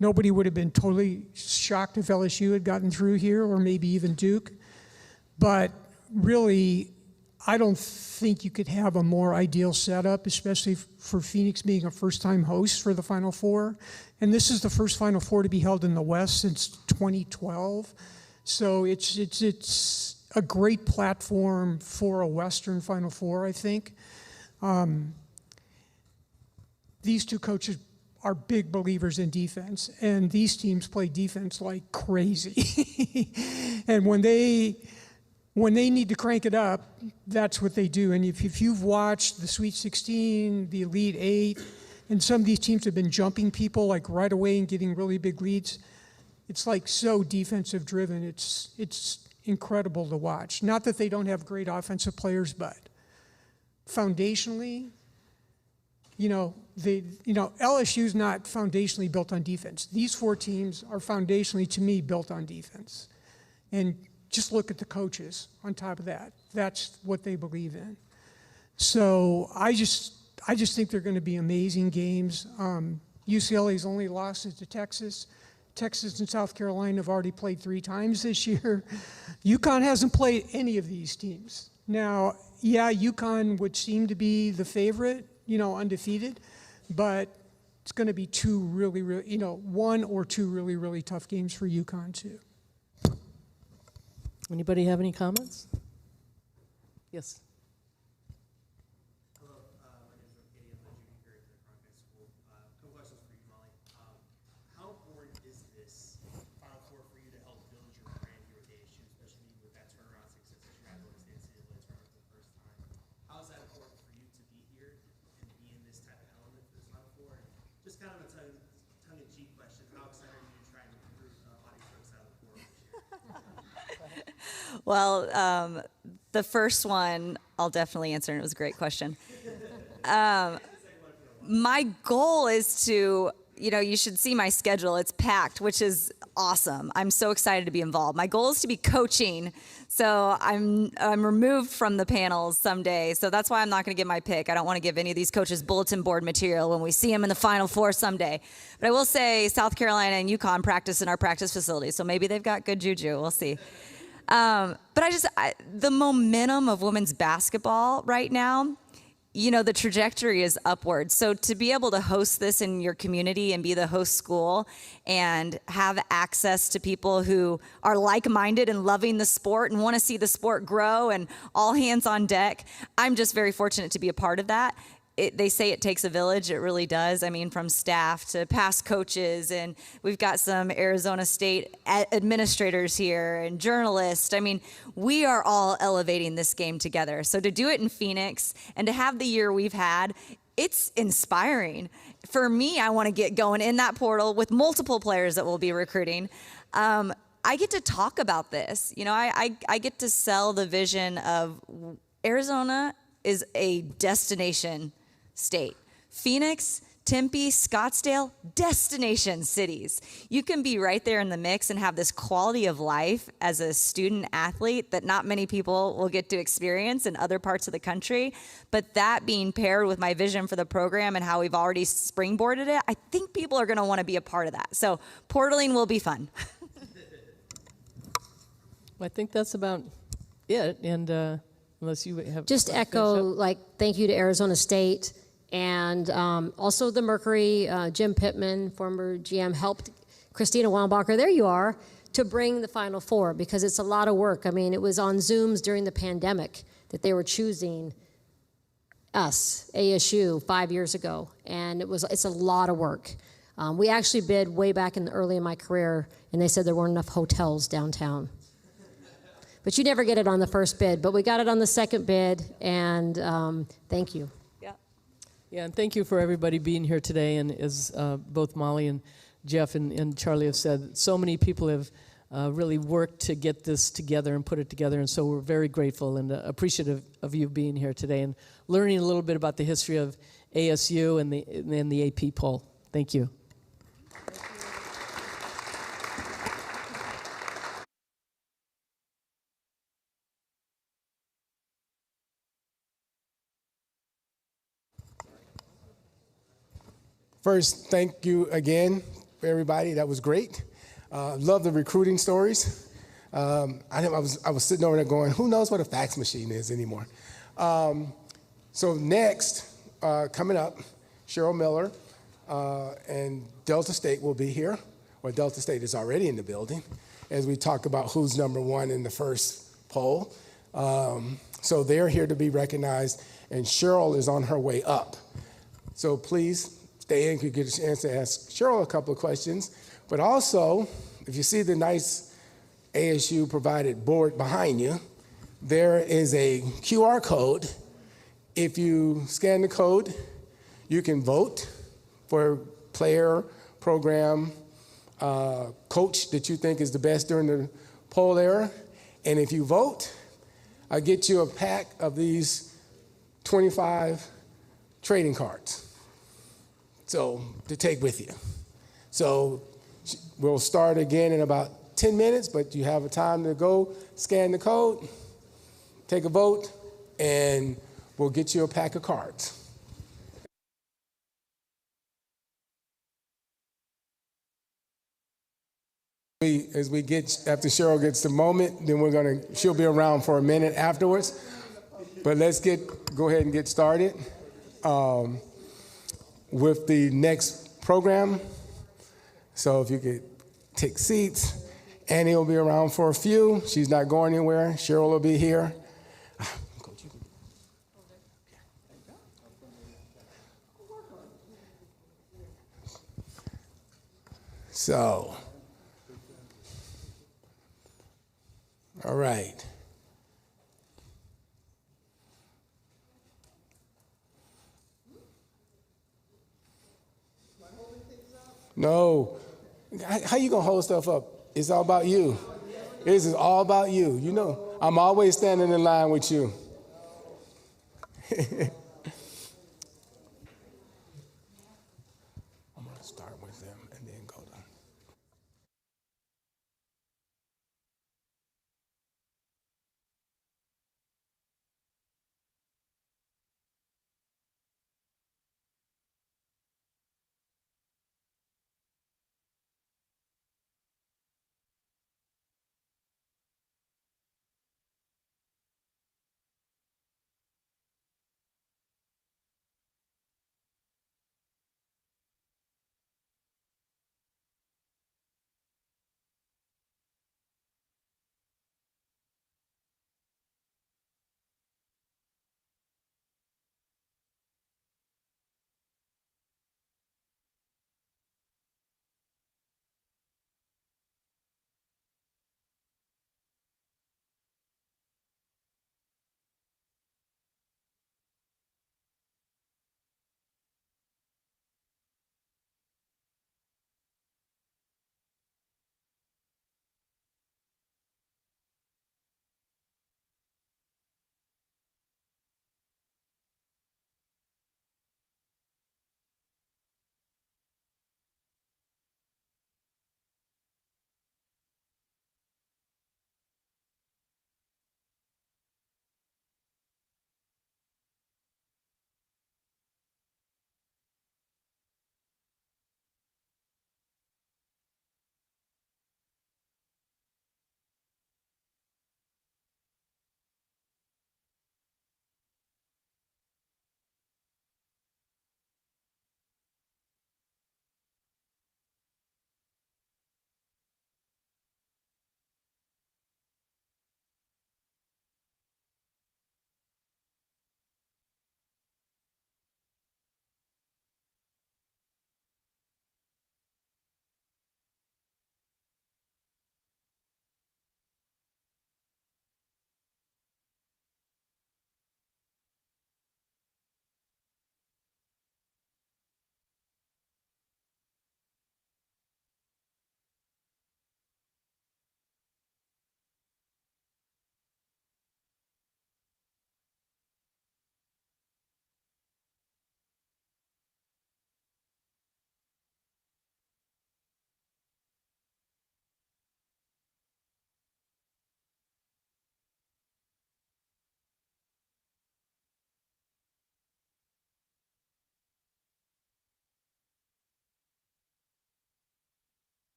nobody would have been totally shocked if LSU had gotten through here, or maybe even Duke. But really, I don't think you could have a more ideal setup, especially for Phoenix being a first-time host for the Final Four. And this is the first Final Four to be held in the West since 2012. So it's a great platform for a Western Final Four, I think. These 2 coaches are big believers in defense, and these teams play defense like crazy. And when they when they need to crank it up, that's what they do. And if you've watched the Sweet 16, the Elite Eight, and some of these teams have been jumping people like right away and getting really big leads, it's like so defensive driven. It's incredible to watch. Not that they don't have great offensive players, but foundationally, LSU's not foundationally built on defense. These four teams are foundationally, to me, built on defense. And just look at the coaches on top of that. That's what they believe in. So I just think they're going to be amazing games. UCLA's only lost is to Texas. Texas and South Carolina have already played 3 times this year. UConn hasn't played any of these teams. Now, yeah, UConn would seem to be the favorite, undefeated, but it's going to be 2 really, one or 2 really, really tough games for UConn too. Anybody have any comments? Yes. Hello, my name is Katie. I'm the junior here at the Cronkite School. Couple questions for you, Molly. How important is this Final Four for you to help build your brand here with ASU, especially with that turnaround success that you had with the NCAA tournament for the first time? How is that important for you to be here and be in this type of element for this Final Four? And just kind of a tongue-in-cheek question: how excited are you to try and recruit audience folks out of the portal this year? Well, the first one I'll definitely answer, and it was a great question. My goal is to, you should see my schedule. It's packed, which is awesome. I'm so excited to be involved. My goal is to be coaching, so I'm removed from the panels someday. So that's why I'm not going to give my pick. I don't want to give any of these coaches bulletin board material when we see them in the Final Four someday. But I will say South Carolina and UConn practice in our practice facility, so maybe they've got good juju. We'll see. But the momentum of women's basketball right now, the trajectory is upward. So to be able to host this in your community and be the host school and have access to people who are like-minded and loving the sport and want to see the sport grow and all hands on deck, I'm just very fortunate to be a part of that. They say it takes a village. It really does. I mean, from staff to past coaches, and we've got some Arizona State administrators here and journalists. I mean, we are all elevating this game together. So to do it in Phoenix and to have the year we've had, it's inspiring. For me, I want to get going in that portal with multiple players that we'll be recruiting. I get to talk about this. I get to sell the vision of Arizona is a destination state. Phoenix, Tempe, Scottsdale, destination cities. You can be right there in the mix and have this quality of life as a student athlete that not many people will get to experience in other parts of the country. But that being paired with my vision for the program and how we've already springboarded it, I think people are going to want to be a part of that. So portaling will be fun. I think that's about it. And unless you have Just echo, thank you to Arizona State and also the Mercury. Jim Pittman, former GM, helped Christina Weinbacher, there you are, to bring the Final Four because it's a lot of work. I mean, it was on Zooms during the pandemic that they were choosing us, ASU, 5 years ago, and it's a lot of work. We actually bid way back early in my career, and they said there weren't enough hotels downtown. But you never get it on the first bid. But we got it on the second bid, and thank you. Yeah, and thank you for everybody being here today. And as both Molly and Jeff and Charli have said, so many people have really worked to get this together and put it together. And so we're very grateful and appreciative of you being here today and learning a little bit about the history of ASU and the AP poll. Thank you. First, thank you again for everybody. That was great. Love the recruiting stories. I was sitting over there going, who knows what a fax machine is anymore? So next, coming up, Cheryl Miller and Delta State will be here, or Delta State is already in the building, as we talk about who's number one in the first poll. So they're here to be recognized, and Cheryl is on her way up. So please, stay in, could get a chance to ask Cheryl a couple of questions. But also, if you see the nice ASU provided board behind you, there is a QR code. If you scan the code, you can vote for player, program, coach that you think is the best during the poll era. And if you vote, I get you a pack of these 25 trading cards, so to take with you. So we'll start again in about 10 minutes, but you have a time to go scan the code, take a vote, and we'll get you a pack of cards. As we get, after Cheryl gets the moment, then she'll be around for a minute afterwards. But let's go ahead and get started with the next program. So if you could take seats. Annie will be around for a few. She's not going anywhere. Cheryl will be here. So, all right. No. How you gonna hold stuff up? It's all about you. This is all about you. You know, I'm always standing in line with you. I'm gonna start with them and then go down.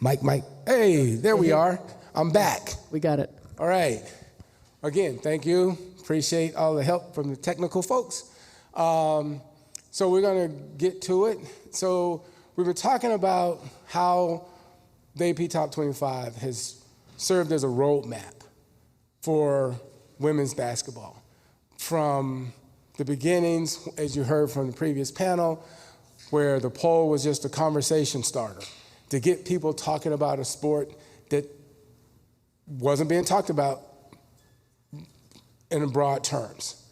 Mike. Hey, there we are. I'm back. We got it. All right. Again, thank you. Appreciate all the help from the technical folks. So we're going to get to it. So we were talking about how the AP Top 25 has served as a roadmap for women's basketball. From the beginnings, as you heard from the previous panel, where the poll was just a conversation starter to get people talking about a sport that wasn't being talked about in broad terms.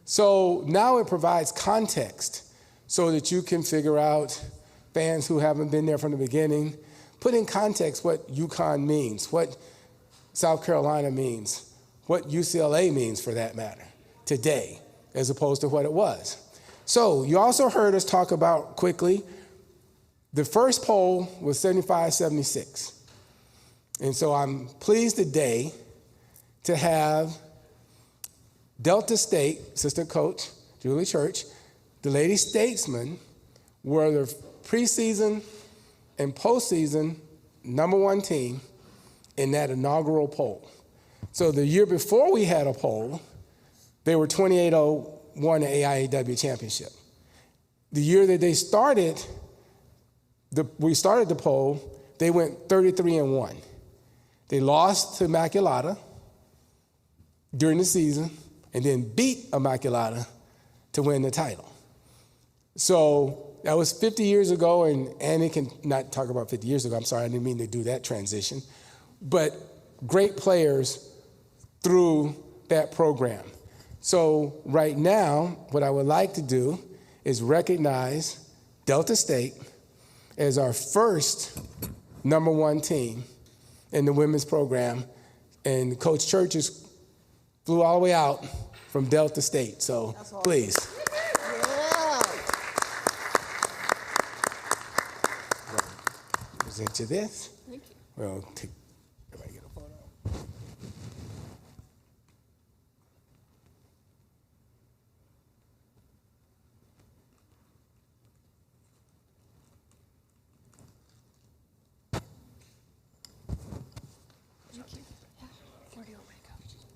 So now it provides context so that you can figure out, fans who haven't been there from the beginning, put in context what UConn means, what South Carolina means, what UCLA means for that matter, today, as opposed to what it was. So you also heard us talk about quickly, the first poll was 75-76. And so I'm pleased today to have Delta State assistant coach, Julie Church, the Lady Statesmen were the preseason and postseason #1 team in that inaugural poll. So the year before we had a poll, they were 28-0, won the AIAW championship. The year that they started, we started the poll, they went 33-1. They lost to Immaculata during the season and then beat Immaculata to win the title. So that was 50 years ago, and Annie can not talk about 50 years ago. I'm sorry, I didn't mean to do that transition. But great players through that program. So right now, what I would like to do is recognize Delta State as our first #1 team in the women's program. And Coach Churches flew all the way out from Delta State. So please. Present you this. Thank you. Well, everybody get a photo.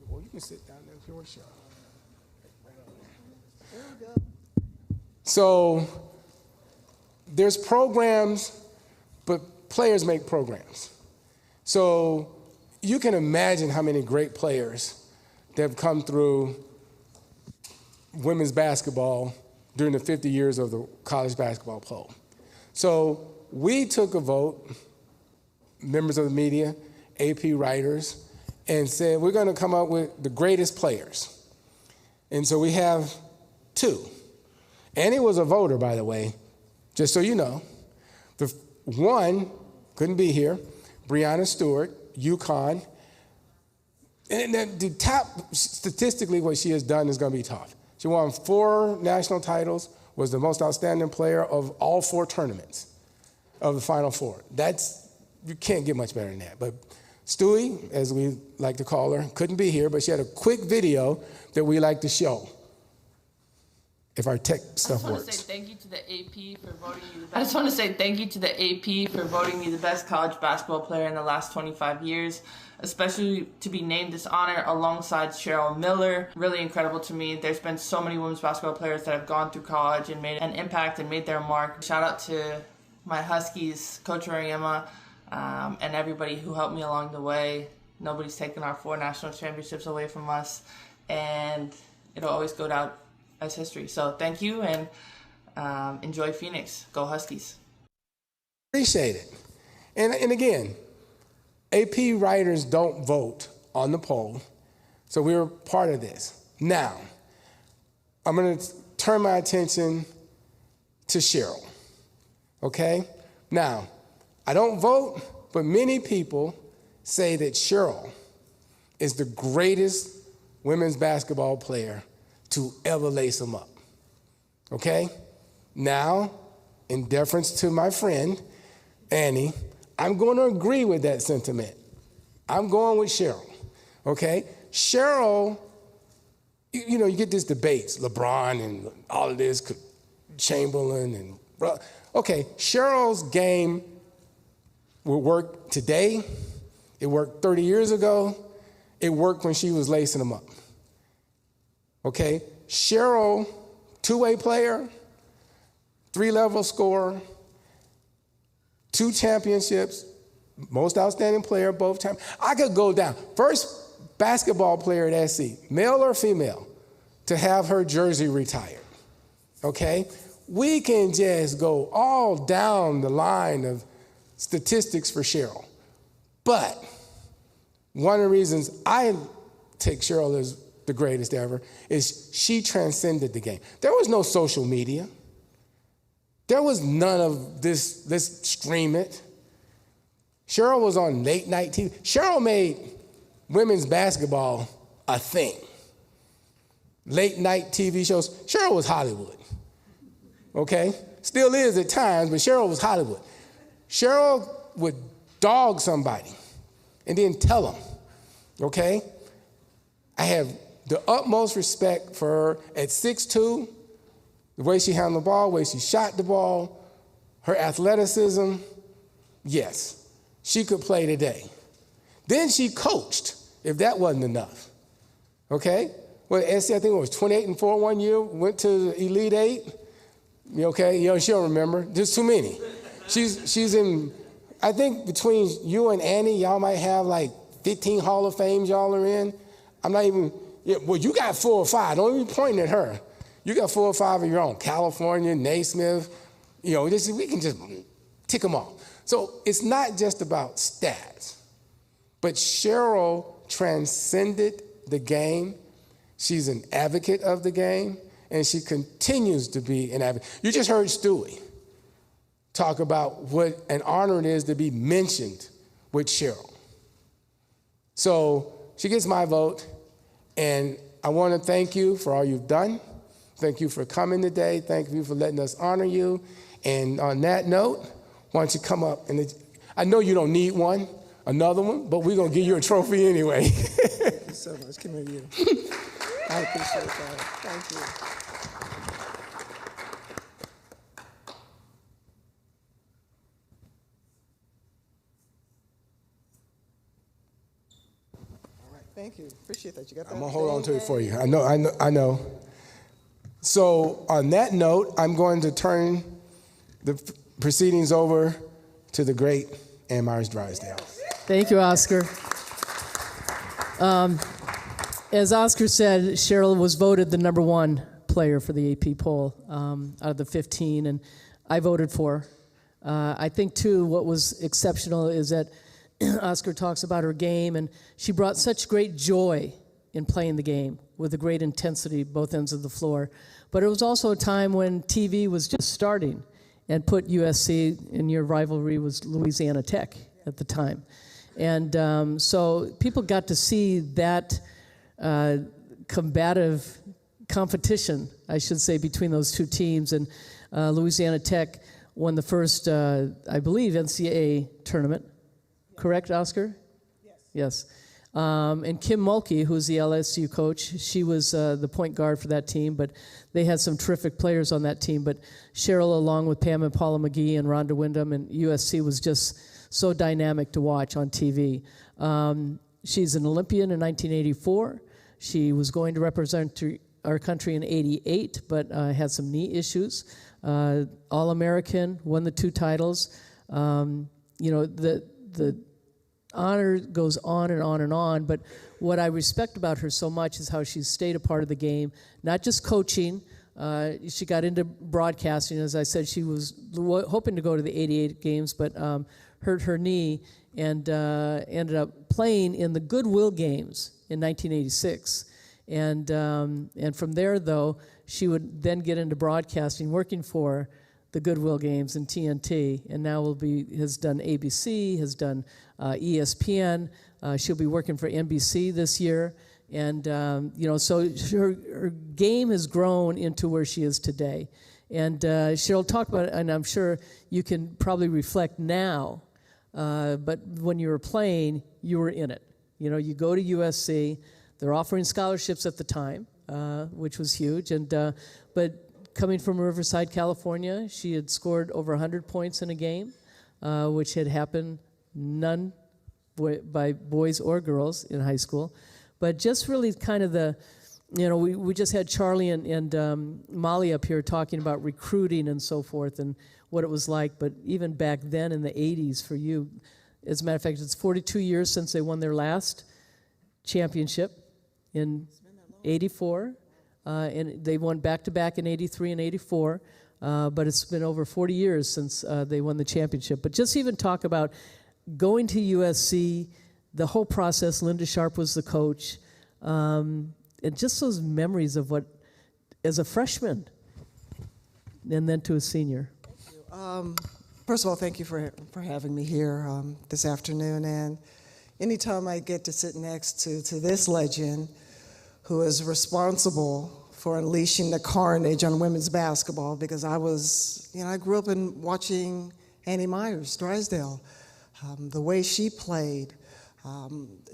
Well, you can sit down there if you want to show. So there's programs, but players make programs. So you can imagine how many great players that have come through women's basketball during the 50 years of the college basketball poll. So we took a vote, members of the media, AP writers, and said we're going to come up with the greatest players. And so we have 2. Annie was a voter, by the way, just so you know. The one couldn't be here, Breanna Stewart, UConn. And the top, statistically, what she has done is going to be tough. She won 4 national titles, was the most outstanding player of all 4 tournaments of the Final Four. You can't get much better than that. But Stewie, as we like to call her, couldn't be here, but she had a quick video that we like to show, if our tech stuff works. I just want to say thank you to the AP for voting me the best college basketball player in the last 25 years, especially to be named this honor alongside Cheryl Miller. Really incredible to me. There's been so many women's basketball players that have gone through college and made an impact and made their mark. Shout out to my Huskies, Coach Ariema, and everybody who helped me along the way. Nobody's taken our 4 national championships away from us, and it'll always go down as history. So thank you, and enjoy Phoenix. Go Huskies. Appreciate it. And again, AP writers don't vote on the poll, so we were part of this. Now, I'm going to turn my attention to Cheryl, okay? Now, I don't vote, but many people say that Cheryl is the greatest women's basketball player to ever lace them up, okay? Now, in deference to my friend, Annie, I'm going to agree with that sentiment. I'm going with Cheryl, okay? Cheryl, you know, you get these debates, LeBron and all of this, Chamberlain and, okay, Cheryl's game will work today. It worked 30 years ago. It worked when she was lacing them up. Okay? Cheryl, two-way player, three-level scorer, 2 championships, most outstanding player both times. I could go down. First basketball player at SC, male or female, to have her jersey retired. Okay? We can just go all down the line of statistics for Cheryl. But one of the reasons I take Cheryl as the greatest ever is she transcended the game. There was no social media. There was none of this, let's stream it. Cheryl was on late night TV. Cheryl made women's basketball a thing. Late night TV shows. Cheryl was Hollywood. Okay? Still is at times, but Cheryl was Hollywood. Cheryl would dog somebody and then tell them, okay? I have the utmost respect for her at 6'2", the way she handled the ball, the way she shot the ball, her athleticism, yes, she could play today. Then she coached, if that wasn't enough, okay? Well, SC, I think it was 28-4 one year, went to the Elite Eight. Okay, she don't remember. There's too many. She's in, I think between you and Annie, y'all might have like 15 Hall of Fames y'all are in. I'm not even, well, you got 4 or 5. Don't even point at her. You got 4 or 5 of your own. California, Naismith, we can just tick them off. So it's not just about stats, but Cheryl transcended the game. She's an advocate of the game, and she continues to be an advocate. You just heard Stewie talk about what an honor it is to be mentioned with Cheryl. So she gets my vote, and I want to thank you for all you've done. Thank you for coming today. Thank you for letting us honor you. And on that note, why don't you come up? And I know you don't need another one, but we're going to give you a trophy anyway. Thank you so much. Come here, you. I appreciate that. Thank you. All right, thank you. Appreciate that. You got that? I'm going to hold on to it for you. I know. So on that note, I'm going to turn the proceedings over to the great Ann Myers Drysdale. Thank you, Oscar. As Oscar said, Cheryl was voted the #1 player for the AP poll out of the 15, and I voted for her. I think, too, what was exceptional is that Oscar talks about her game, and she brought such great joy in playing the game with a great intensity both ends of the floor. But it was also a time when TV was just starting and put USC, and your rivalry was Louisiana Tech at the time. And so people got to see that combative competition, I should say, between those two teams. And Louisiana Tech won the first, I believe, NCAA tournament. Correct, Oscar? Yes. And Kim Mulkey, who's the LSU coach, she was the point guard for that team, but they had some terrific players on that team. But Cheryl, along with Pam and Paula McGee and Rhonda Wyndham, and USC was just so dynamic to watch on TV. She's an Olympian in 1984. She was going to represent our country in 88, but had some knee issues. All-American, won the 2 titles. The honor goes on and on and on, but what I respect about her so much is how she's stayed a part of the game, not just coaching. She got into broadcasting. As I said, she was hoping to go to the 88 games, but hurt her knee and ended up playing in the Goodwill games in 1986. And from there, though, she would then get into broadcasting, working for the Goodwill games in TNT, and now has done ABC, has done ESPN. She'll be working for NBC this year. And, so her game has grown into where she is today. And Cheryl talked about it, and I'm sure you can probably reflect now, but when you were playing, you were in it. You go to USC, they're offering scholarships at the time, which was huge. And but coming from Riverside, California, she had scored over 100 points in a game, which had happened none by boys or girls in high school, but just really kind of we just had Charli and Molly up here talking about recruiting and so forth and what it was like, but even back then in the 80s for you, as a matter of fact, it's 42 years since they won their last championship in 84, and they won back-to-back in 83 and 84, but it's been over 40 years since they won the championship. But just even talk about going to USC, the whole process. Linda Sharp was the coach, and just those memories of what, as a freshman, and then to a senior. First of all, thank you for having me here this afternoon. And anytime I get to sit next to this legend who is responsible for unleashing the carnage on women's basketball, because I grew up watching Annie Myers, Drysdale, the way she played,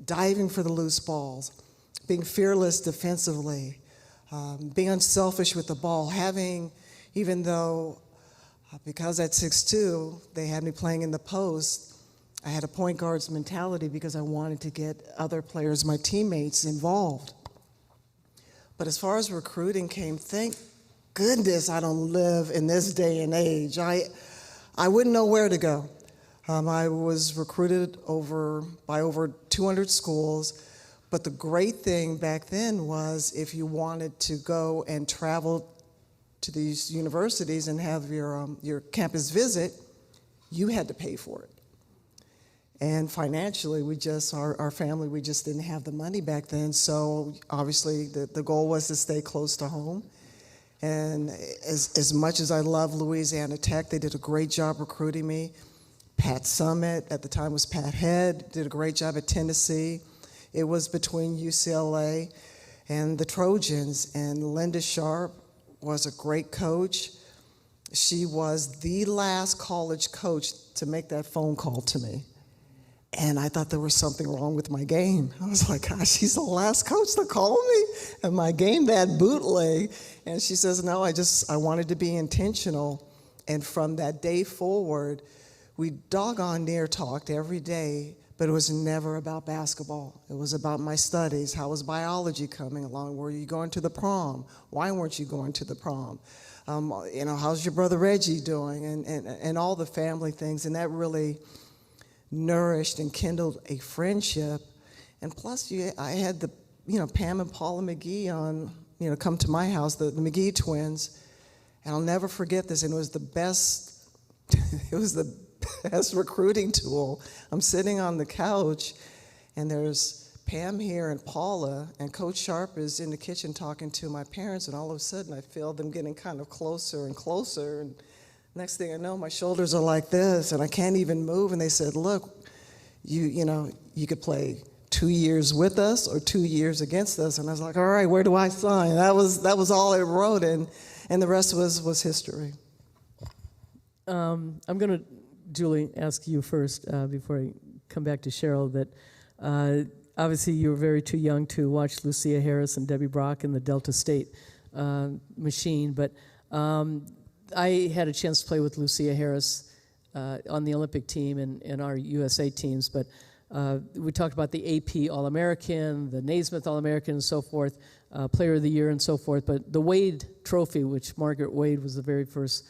diving for the loose balls, being fearless defensively, being unselfish with the ball, even though, because at 6'2", they had me playing in the post, I had a point guard's mentality because I wanted to get other players, my teammates, involved. But as far as recruiting came, thank goodness I don't live in this day and age. I wouldn't know where to go. I was recruited by over 200 schools, but the great thing back then was if you wanted to go and travel to these universities and have your campus visit, you had to pay for it. And financially, our family, we just didn't have the money back then. So obviously, the goal was to stay close to home. And as much as I love Louisiana Tech, they did a great job recruiting me. Pat Summit, at the time was Pat Head, did a great job at Tennessee. It was between UCLA and the Trojans. And Linda Sharp was a great coach. She was the last college coach to make that phone call to me. And I thought there was something wrong with my game. I was like, gosh, she's the last coach to call me? And my game that bootleg? And she says, no, I wanted to be intentional. And from that day forward, we doggone near talked every day, but it was never about basketball. It was about my studies. How was biology coming along? Were you going to the prom? Why weren't you going to the prom? How's your brother Reggie doing? And all the family things. And that really nourished and kindled a friendship. And plus, I had Pam and Paula McGee come to my house, the McGee twins. And I'll never forget this. And it was the best, best recruiting tool. I'm sitting on the couch, and there's Pam here and Paula, and Coach Sharp is in the kitchen talking to my parents, and all of a sudden I feel them getting kind of closer and closer, and next thing I know, my shoulders are like this, and I can't even move, and they said, look, you could play 2 years with us or 2 years against us, and I was like, all right, where do I sign? That was all it wrote, and the rest was history. I'm going to, Julie, ask you first before I come back to Cheryl, that obviously you were very too young to watch Lucia Harris and Debbie Brock in the Delta State machine, but I had a chance to play with Lucia Harris on the Olympic team and our USA teams, but we talked about the AP All-American, the Naismith All-American and so forth, Player of the Year and so forth, but the Wade Trophy, which Margaret Wade was the very first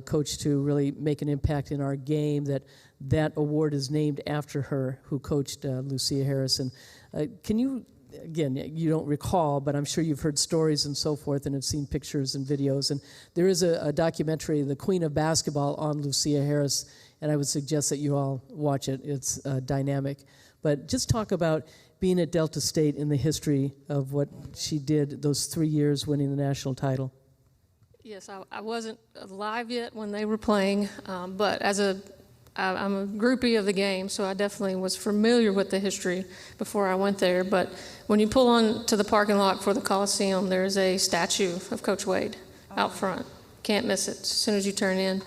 coach to really make an impact in our game, that award is named after her, who coached Lucia Harris. And can you, again, you don't recall, but I'm sure you've heard stories and so forth and have seen pictures and videos. And there is a documentary, The Queen of Basketball, on Lucia Harris, and I would suggest that you all watch it. It's dynamic. But just talk about being at Delta State in the history of what she did those 3 years winning the national title. Yes, I wasn't alive yet when they were playing, but I'm a groupie of the game, so I definitely was familiar with the history before I went there. But when you pull on to the parking lot for the Coliseum, there's a statue of Coach Wade out front. Can't miss it as soon as you turn in.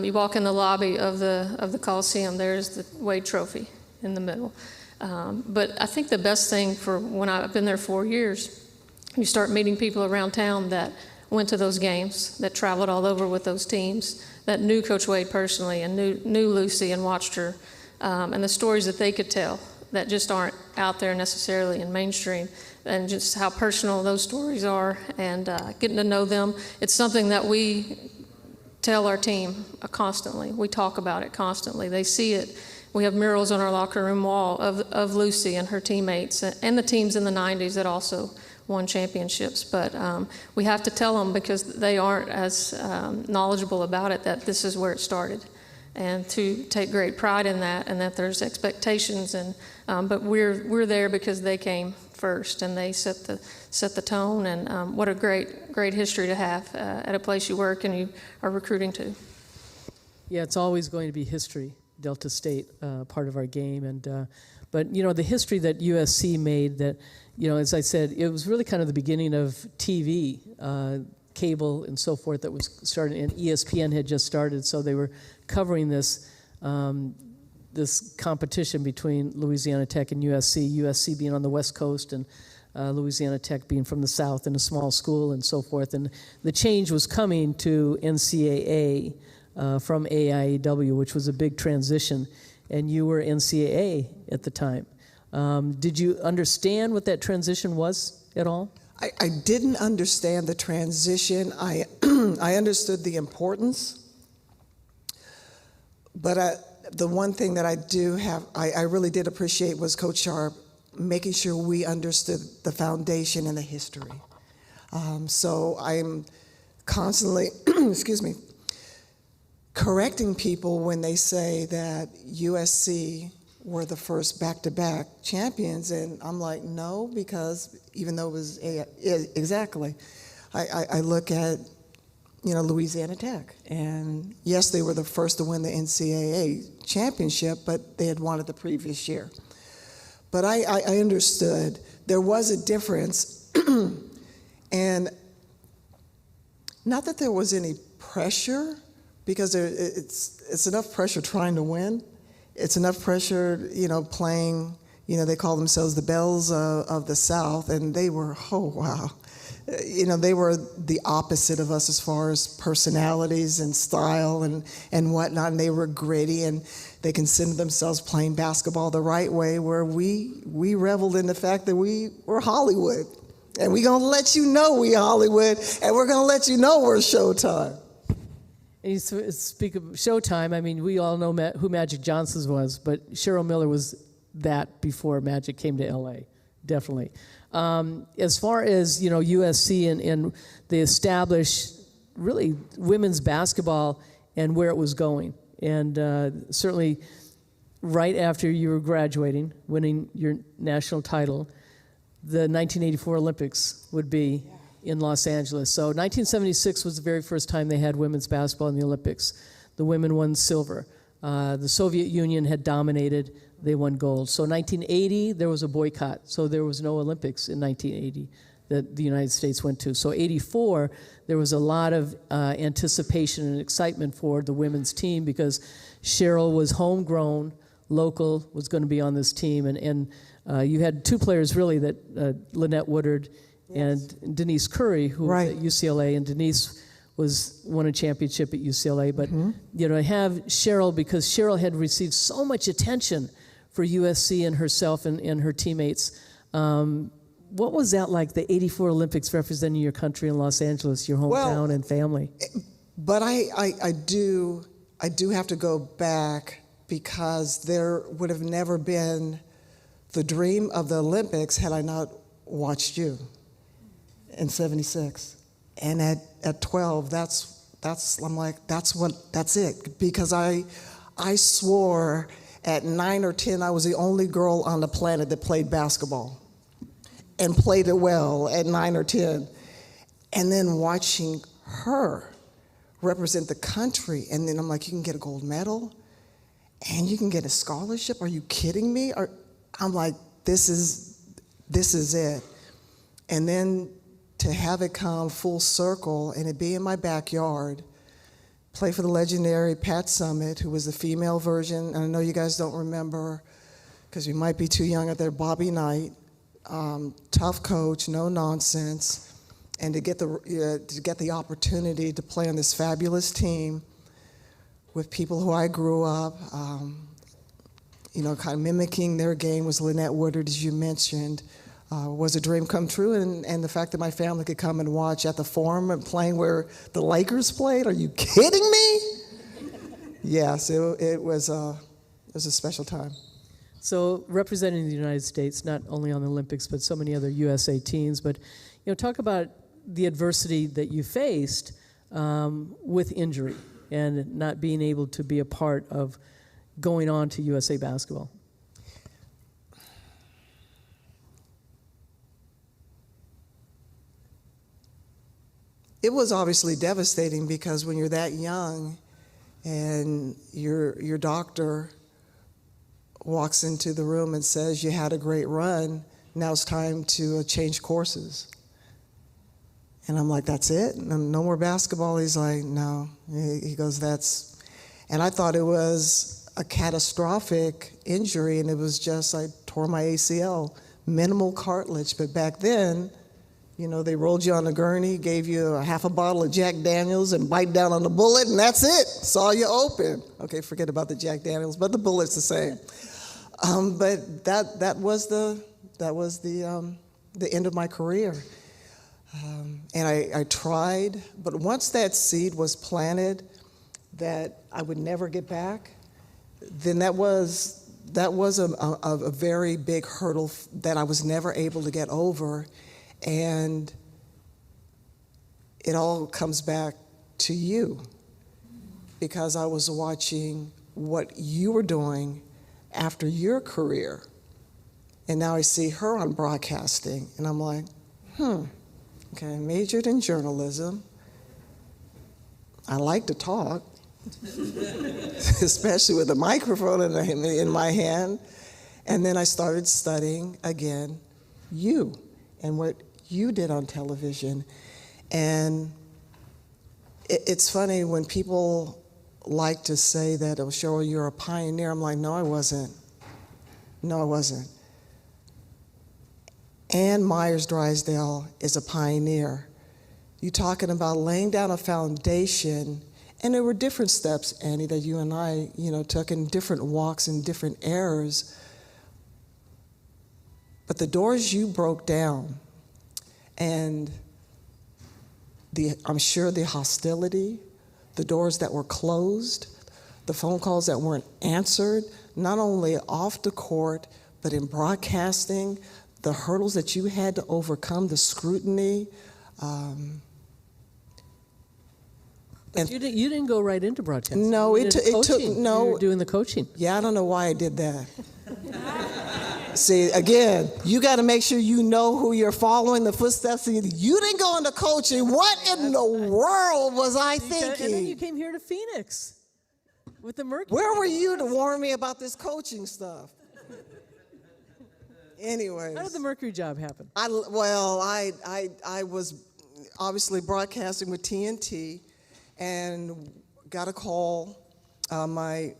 You walk in the lobby of the Coliseum, there's the Wade Trophy in the middle. But I think the best thing for when I've been there 4 years, you start meeting people around town that went to those games, that traveled all over with those teams, that knew Coach Wade personally and knew Lucy and watched her and the stories that they could tell that just aren't out there necessarily in mainstream, and just how personal those stories are, and getting to know them. It's something that we tell our team constantly. We talk about it constantly. They see it. We have murals on our locker room wall of Lucy and her teammates and the teams in the 90s that also won championships. But we have to tell them, because they aren't as knowledgeable about it, that this is where it started, and to take great pride in that, and that there's expectations. And but we're there because they came first, and they set the tone. And what a great history to have at a place you work and you are recruiting to. Yeah, it's always going to be history, Delta State, part of our game. And but the history that USC made, that as I said, it was really kind of the beginning of TV, cable and so forth that was starting, and ESPN had just started, so they were covering this this competition between Louisiana Tech and USC being on the West Coast and Louisiana Tech being from the South in a small school and so forth. And the change was coming to NCAA from AIAW, which was a big transition, and you were NCAA at the time. Did you understand what that transition was at all? I didn't understand the transition. I understood the importance, but the one thing that I really did appreciate was Coach Sharp making sure we understood the foundation and the history. So I'm constantly, excuse me, correcting people when they say that USC were the first back-to-back champions, and I'm like, no, because even though it was exactly, I look at Louisiana Tech, and yes, they were the first to win the NCAA championship, but they had won it the previous year. But I understood there was a difference, and not that there was any pressure, because it's enough pressure trying to win. It's enough pressure, playing, they call themselves the Bells of the South, and they were, oh, wow. They were the opposite of us as far as personalities and style and whatnot, and they were gritty, and they considered themselves playing basketball the right way, where we reveled in the fact that we were Hollywood, and we're going to let you know we Hollywood, and we're going to let you know we're Showtime. And you speak of Showtime, I mean, we all know who Magic Johnson was, but Cheryl Miller was that before Magic came to LA, definitely. As far as, USC and they established really women's basketball and where it was going. And certainly right after you were graduating, winning your national title, the 1984 Olympics would be in Los Angeles. So 1976 was the very first time they had women's basketball in the Olympics. The women won silver. The Soviet Union had dominated. They won gold. So 1980, there was a boycott. So there was no Olympics in 1980 that the United States went to. So 84, there was a lot of anticipation and excitement for the women's team, because Cheryl was homegrown, local, was going to be on this team. And you had two players really, that Lynette Woodard and Denise Curry, who was at UCLA, and Denise won a championship at UCLA. But to have Cheryl, because Cheryl had received so much attention for USC and herself and her teammates. What was that like, the 84 Olympics representing your country in Los Angeles, your hometown and family? But I do have to go back, because there would have never been the dream of the Olympics had I not watched you in '76. And at 12, I'm like, that's it. Because I swore at 9 or 10, I was the only girl on the planet that played basketball and played it well at 9 or 10. And then watching her represent the country, and then I'm like, you can get a gold medal and you can get a scholarship. Are you kidding me? I'm like, this is it. And then to have it come full circle and it be in my backyard, play for the legendary Pat Summit, who was the female version, and I know you guys don't remember because you might be too young out there, Bobby Knight, tough coach, no nonsense, and to get the opportunity to play on this fabulous team with people who I grew up, kind of mimicking their game was Lynette Woodard, as you mentioned, was a dream come true. And the fact that my family could come and watch at the Forum and playing where the Lakers played, are you kidding me? Yes, it was a special time. So representing the United States, not only on the Olympics, but so many other USA teams, but talk about the adversity that you faced with injury and not being able to be a part of going on to USA Basketball. It was obviously devastating because when you're that young and your doctor walks into the room and says, you had a great run, now it's time to change courses. And I'm like, that's it? No more basketball? He's like, no. He goes, that's... And I thought it was a catastrophic injury, and it was just, I tore my ACL, minimal cartilage. But back then, they rolled you on a gurney, gave you a half a bottle of Jack Daniels and bite down on the bullet, and that's it. Saw you open. Okay, forget about the Jack Daniels, but the bullet's the same. But that was the end of my career. And I tried, but once that seed was planted that I would never get back, then that was a very big hurdle that I was never able to get over. And it all comes back to you, because I was watching what you were doing after your career. And now I see her on broadcasting, and I'm like, okay, I majored in journalism. I like to talk, especially with a microphone in my hand. And then I started studying again you and what you did on television. And it's funny when people like to say that, oh, Cheryl, you're a pioneer. I'm like, no, I wasn't. No, I wasn't. Ann Myers-Drysdale is a pioneer. You're talking about laying down a foundation, and there were different steps, Annie, that you and I, took in different walks and different eras. But the doors you broke down, and I'm sure the hostility, the doors that were closed, the phone calls that weren't answered, not only off the court, but in broadcasting, the hurdles that you had to overcome, the scrutiny. And you didn't go right into broadcasting. No, it took, no. You were doing the coaching. Yeah, I don't know why I did that. See, again, you got to make sure you know who you're following the footsteps. You didn't go into coaching. What in the world was I thinking? And then you came here to Phoenix with the Mercury. Where were you to warn me about this coaching stuff? Anyways. How did the Mercury job happen? I was obviously broadcasting with TNT and got a call. My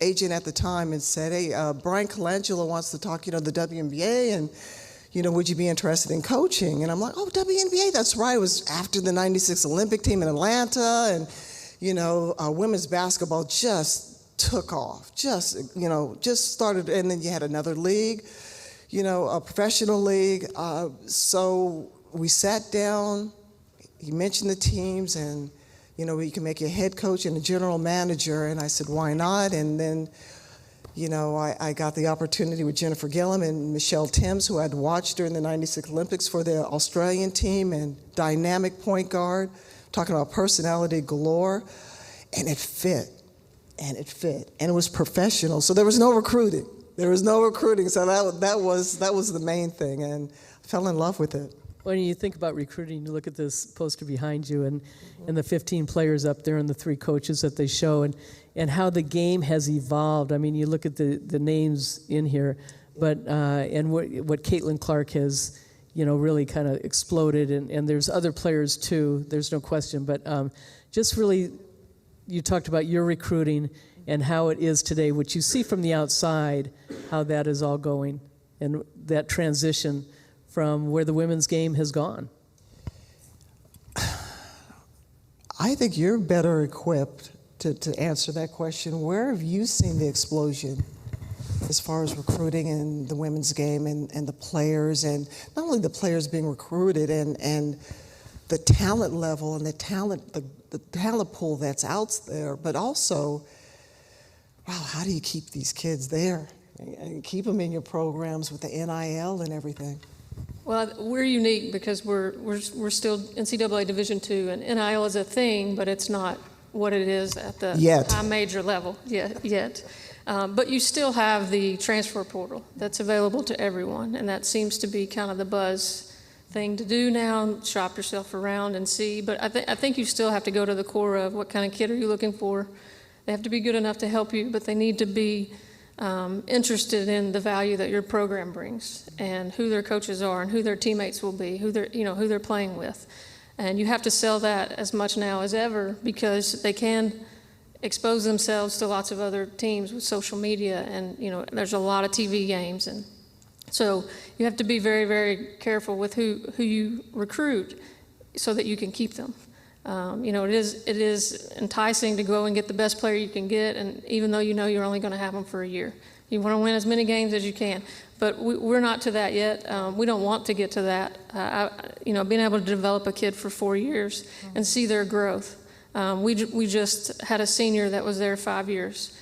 agent at the time and said, hey, Brian Colangelo wants to talk, the WNBA, and, would you be interested in coaching? And I'm like, oh, WNBA, that's right. It was after the 96 Olympic team in Atlanta, and, women's basketball just took off, just started, and then you had another league, a professional league. So we sat down, he mentioned the teams, and we can make you a head coach and a general manager. And I said, why not? And then, I got the opportunity with Jennifer Gillum and Michelle Timms, who I'd watched during the 96 Olympics for the Australian team, and dynamic point guard, talking about personality galore. And it fit. And it was professional. So there was no recruiting. So that was the main thing, and I fell in love with it. When you think about recruiting, you look at this poster behind you and the 15 players up there and the 3 coaches that they show, and how the game has evolved. I mean, you look at the names in here, but and what Caitlin Clark has, really kind of exploded, and there's other players too. There's no question, but just really, you talked about your recruiting and how it is today, what you see from the outside, how that is all going, and that transition from where the women's game has gone. I think you're better equipped to answer that question. Where have you seen the explosion as far as recruiting in the women's game and the players, and not only the players being recruited and the talent level and the talent pool that's out there, but also, wow, how do you keep these kids there and keep them in your programs with the NIL and everything? Well, we're unique because we're still NCAA Division II, and NIL is a thing, but it's not what it is at the high major level yet. But you still have the transfer portal that's available to everyone, and that seems to be kind of the buzz thing to do now, shop yourself around and see. But I think you still have to go to the core of what kind of kid are you looking for. They have to be good enough to help you, but they need to be interested in the value that your program brings and who their coaches are and who their teammates will be, who they're playing with. And you have to sell that as much now as ever, because they can expose themselves to lots of other teams with social media, and there's a lot of TV games, and so you have to be very, very careful with who you recruit so that you can keep them. It is enticing to go and get the best player you can get, and even though you're only going to have them for a year, you want to win as many games as you can. But we're not to that yet. We don't want to get to that. Being able to develop a kid for 4 years and see their growth. We just had a senior that was there 5 years.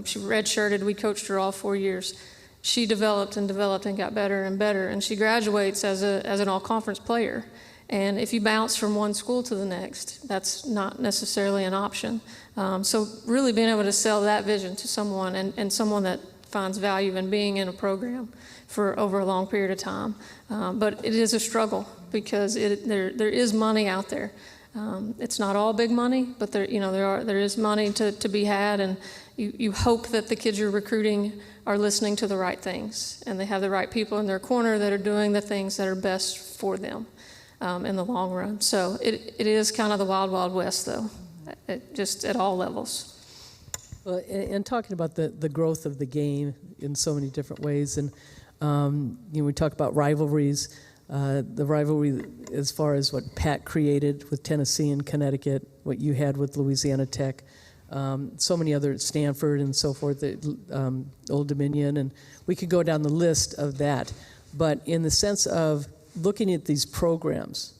She redshirted. We coached her all 4 years. She developed and got better and better, and she graduates as an all-conference player. And if you bounce from one school to the next, that's not necessarily an option. So really being able to sell that vision to someone, and someone that finds value in being in a program for over a long period of time. But it is a struggle, because there is money out there. It's not all big money, but there is money to be had, and you hope that the kids you're recruiting are listening to the right things, and they have the right people in their corner that are doing the things that are best for them in the long run. So it is kind of the wild, wild west, though, just at all levels. Well, and talking about the growth of the game in so many different ways, and we talk about rivalries. The rivalry as far as what Pat created with Tennessee and Connecticut, what you had with Louisiana Tech, so many other, Stanford and so forth, Old Dominion, and we could go down the list of that. But in the sense of looking at these programs,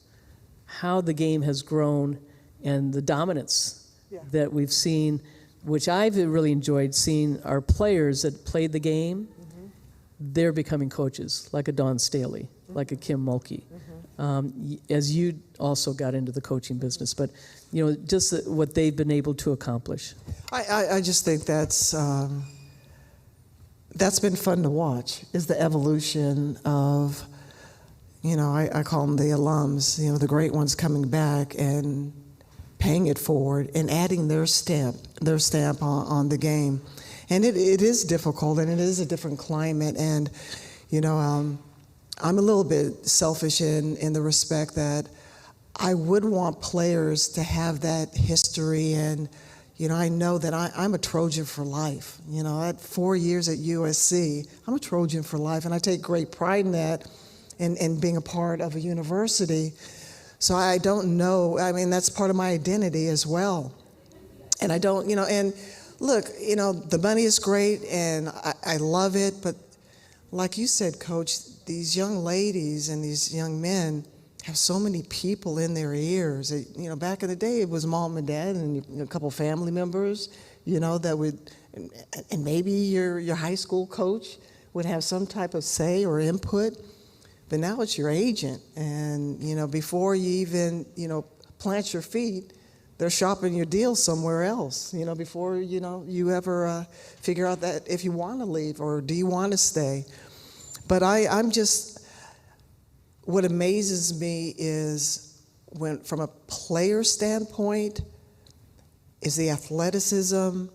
how the game has grown and the dominance that we've seen, which I've really enjoyed seeing our players that played the game, they're becoming coaches, like a Dawn Staley, like a Kim Mulkey, as you also got into the coaching business. But, just what they've been able to accomplish. I just think that's been fun to watch, is the evolution of, I call them the alums, the great ones coming back and paying it forward and adding their stamp on the game. And it is difficult, and it is a different climate. And, I'm a little bit selfish in the respect that I would want players to have that history. And, I know that I'm a Trojan for life. At 4 years at USC, I'm a Trojan for life. And I take great pride in that, and being a part of a university. So I don't know. I mean, that's part of my identity as well. And I don't, and look, the money is great, and I love it. But like you said, Coach, these young ladies and these young men have so many people in their ears. Back in the day, it was mom and dad and a couple family members, that would, and maybe your high school coach would have some type of say or input. But now it's your agent, and before you even plant your feet, they're shopping your deal somewhere else. Before you ever figure out that if you want to leave or do you want to stay. But I'm just, what amazes me is when, from a player standpoint, is the athleticism,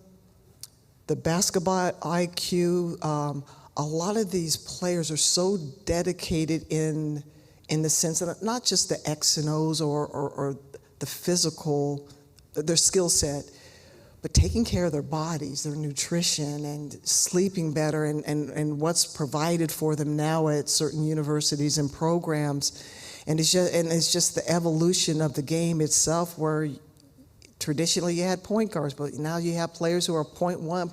the basketball IQ. A lot of these players are so dedicated in the sense that not just the X and O's or the physical, their skill set, but taking care of their bodies, their nutrition, and sleeping better, and what's provided for them now at certain universities and programs. And it's just the evolution of the game itself, where traditionally you had point guards, but now you have players who are point one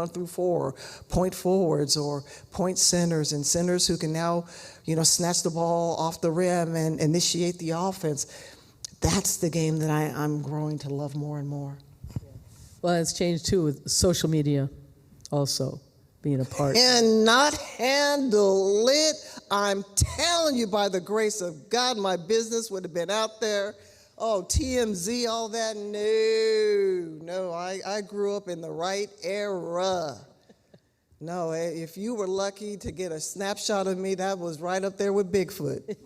through four, point forwards or point centers, and centers who can now, snatch the ball off the rim and initiate the offense. That's the game that I'm growing to love more and more. Well, it's changed too with social media also being a part. And not handle it. I'm telling you, by the grace of God, my business would have been out there. Oh, TMZ, all that. No, I grew up in the right era. No, if you were lucky to get a snapshot of me, that was right up there with Bigfoot.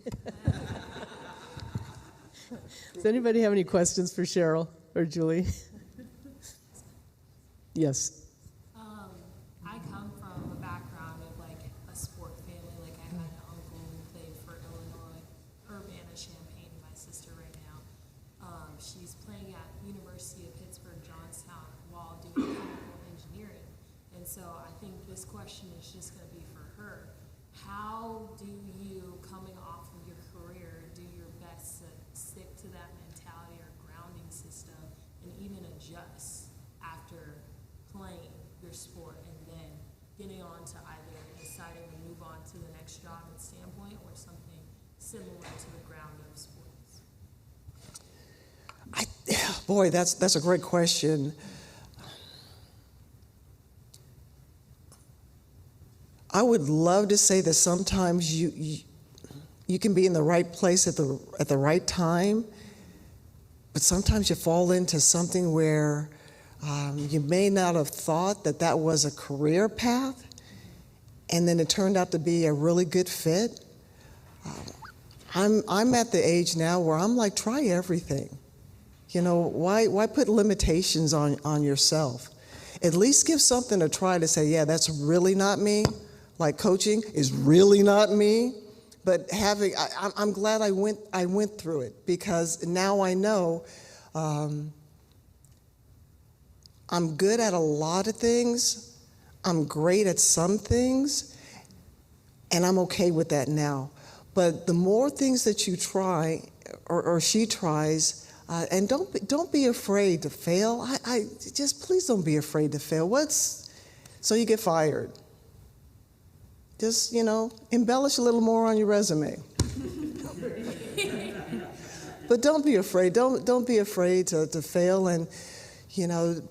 Does anybody have any questions for Cheryl or Julie? Yes. I come from a background of like a sport family. Like I had an uncle who played for Illinois, Urbana-Champaign, my sister right now. She's playing at University of Pittsburgh, Johnstown while doing chemical engineering. And so I think this question is just going to be for her. How do you, coming off of your career, do your best to stick to that mentality or grounding system and even adjust after playing your sport and then getting on to either deciding to move on to the next job and standpoint or something similar to the ground of sports? Boy, that's a great question. I would love to say that sometimes you can be in the right place at the right time, but sometimes you fall into something where you may not have thought that was a career path, and then it turned out to be a really good fit. I'm at the age now where I'm like, try everything. Why put limitations on yourself? At least give something a try to say, yeah, that's really not me. Like coaching is really not me. But I'm glad I went through it, because now I know I'm good at a lot of things. I'm great at some things, and I'm okay with that now. But the more things that you try, or she tries, and don't be afraid to fail. I just please don't be afraid to fail. So you get fired? Just embellish a little more on your resume. But don't be afraid. Don't be afraid to fail, and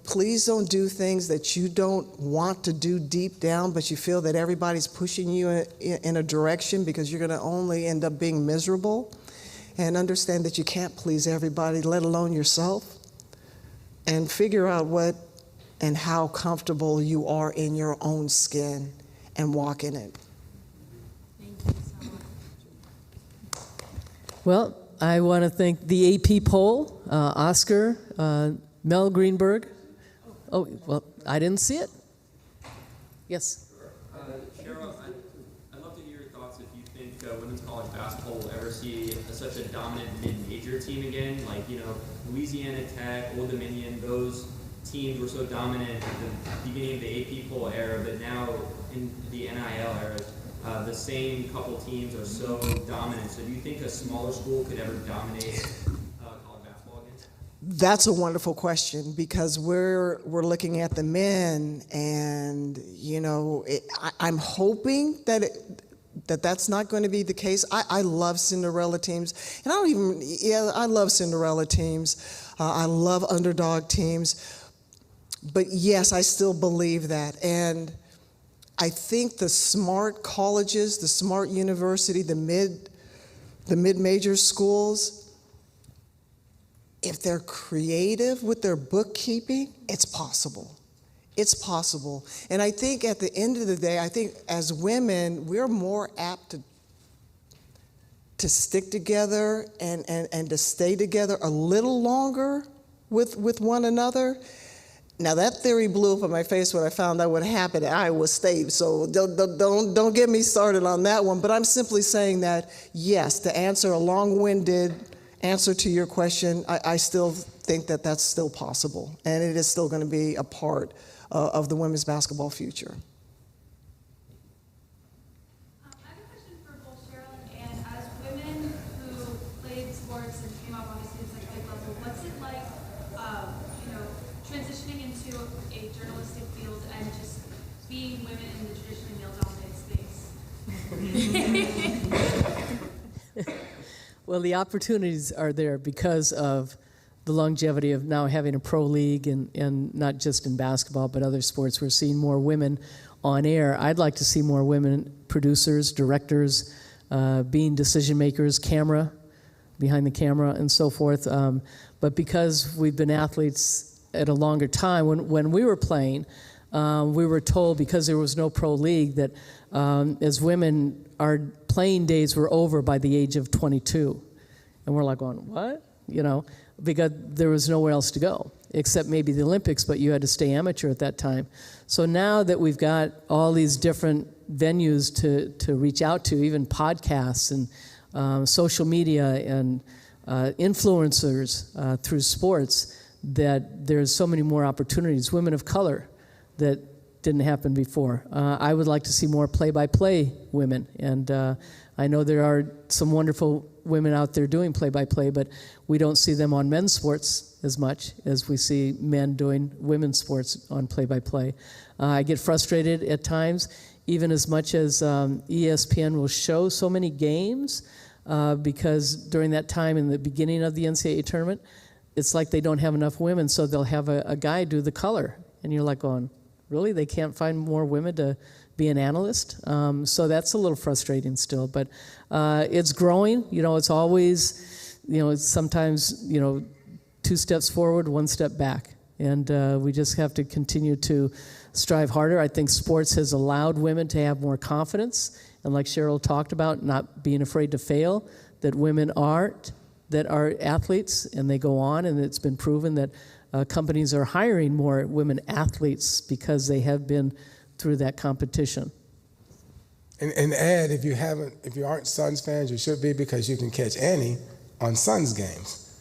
please don't do things that you don't want to do deep down, but you feel that everybody's pushing you in a direction, because you're going to only end up being miserable. And understand that you can't please everybody, let alone yourself. And figure out what and how comfortable you are in your own skin and walk in it. Thank you so much. Well, I want to thank the AP poll, Oscar, Mel Greenberg. Oh, well, I didn't see it. Yes. Cheryl, I'd love to hear your thoughts if you think women's college basketball will ever see such a dominant mid-major team again. Like, Louisiana Tech, Old Dominion, those teams were so dominant at the beginning of the AP poll era, but now in the NIL era, the same couple teams are so dominant. So do you think a smaller school could ever dominate college basketball again? That's a wonderful question, because we're looking at the men, and I'm hoping that's not going to be the case. I love Cinderella teams, and I love Cinderella teams. I love underdog teams. But yes, I still believe that. And I think the smart colleges, the smart university, the mid-major schools, if they're creative with their bookkeeping, it's possible. It's possible. And I think at the end of the day, I think as women, we're more apt to stick together and to stay together a little longer with one another. Now that theory blew up in my face when I found out what happened at Iowa State, so don't get me started on that one. But I'm simply saying that, yes, to answer a long-winded answer to your question, I still think that that's still possible, and it is still going to be a part of the women's basketball future. I have a question for both Cheryl and as women who played sports and came up obviously at second level, what's it like transitioning into a journalistic field and just being women in the traditionally male-dominated space? Well, the opportunities are there because of the longevity of now having a pro league and not just in basketball, but other sports. We're seeing more women on air. I'd like to see more women producers, directors, being decision makers, behind the camera and so forth. But because we've been athletes at a longer time, when we were playing, we were told because there was no pro league that as women, our playing days were over by the age of 22. And we're like going, what? Because there was nowhere else to go, except maybe the Olympics, but you had to stay amateur at that time. So now that we've got all these different venues to reach out to, even podcasts and social media and influencers through sports, that there's so many more opportunities, women of color, that didn't happen before. I would like to see more play-by-play women, and I know there are some wonderful women out there doing play-by-play, but we don't see them on men's sports as much as we see men doing women's sports on play-by-play. I get frustrated at times, even as much as ESPN will show so many games, because during that time in the beginning of the NCAA tournament, it's like they don't have enough women, so they'll have a guy do the color. And you're like going, really? They can't find more women to be an analyst? So that's a little frustrating still, but it's growing. It's always, it's sometimes, 2 steps forward, 1 step back. And we just have to continue to strive harder. I think sports has allowed women to have more confidence. And like Cheryl talked about, not being afraid to fail, that women that are athletes, and they go on, and it's been proven that companies are hiring more women athletes because they have been through that competition. And Ed, if you aren't Suns fans, you should be, because you can catch Annie on Suns games,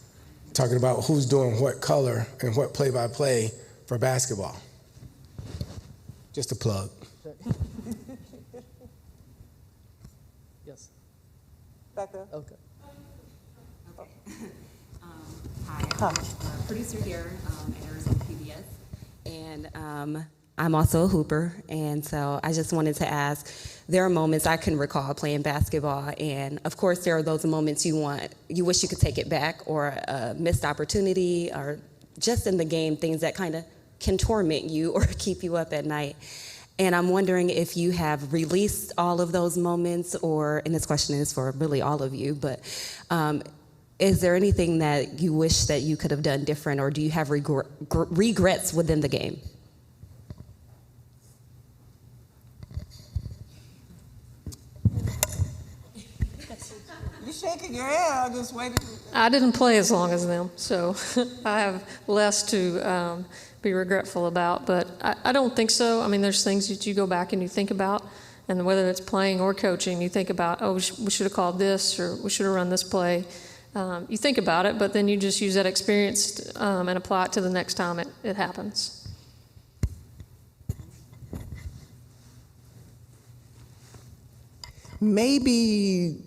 talking about who's doing what color and what play-by-play for basketball. Just a plug. Yes. Back there. Okay. Hi, I'm a producer here at Arizona PBS, and I'm also a hooper, and so I just wanted to ask, there are moments I can recall playing basketball, and of course there are those moments you wish you could take it back, or a missed opportunity, or just in the game, things that kind of can torment you or keep you up at night. And I'm wondering if you have released all of those moments, and this question is for really all of you, but is there anything that you wish that you could have done different, or do you have regrets within the game? You're shaking your head. I just waited. I didn't play as long as them, so I have less to be regretful about, but I don't think so. I mean, there's things that you go back and you think about, and whether it's playing or coaching, you think about, we should have called this, or we should have run this play. You think about it, but then you just use that experience and apply it to the next time it happens. Maybe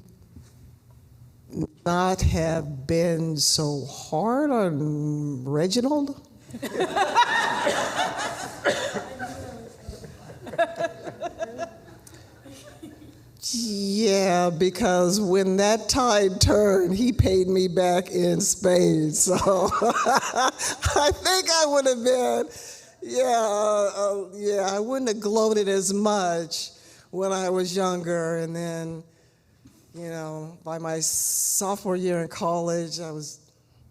not have been so hard on Reginald. Yeah, because when that tide turned, he paid me back in spades. So I think I would have been, I wouldn't have gloated as much when I was younger. And then, by my sophomore year in college, I was,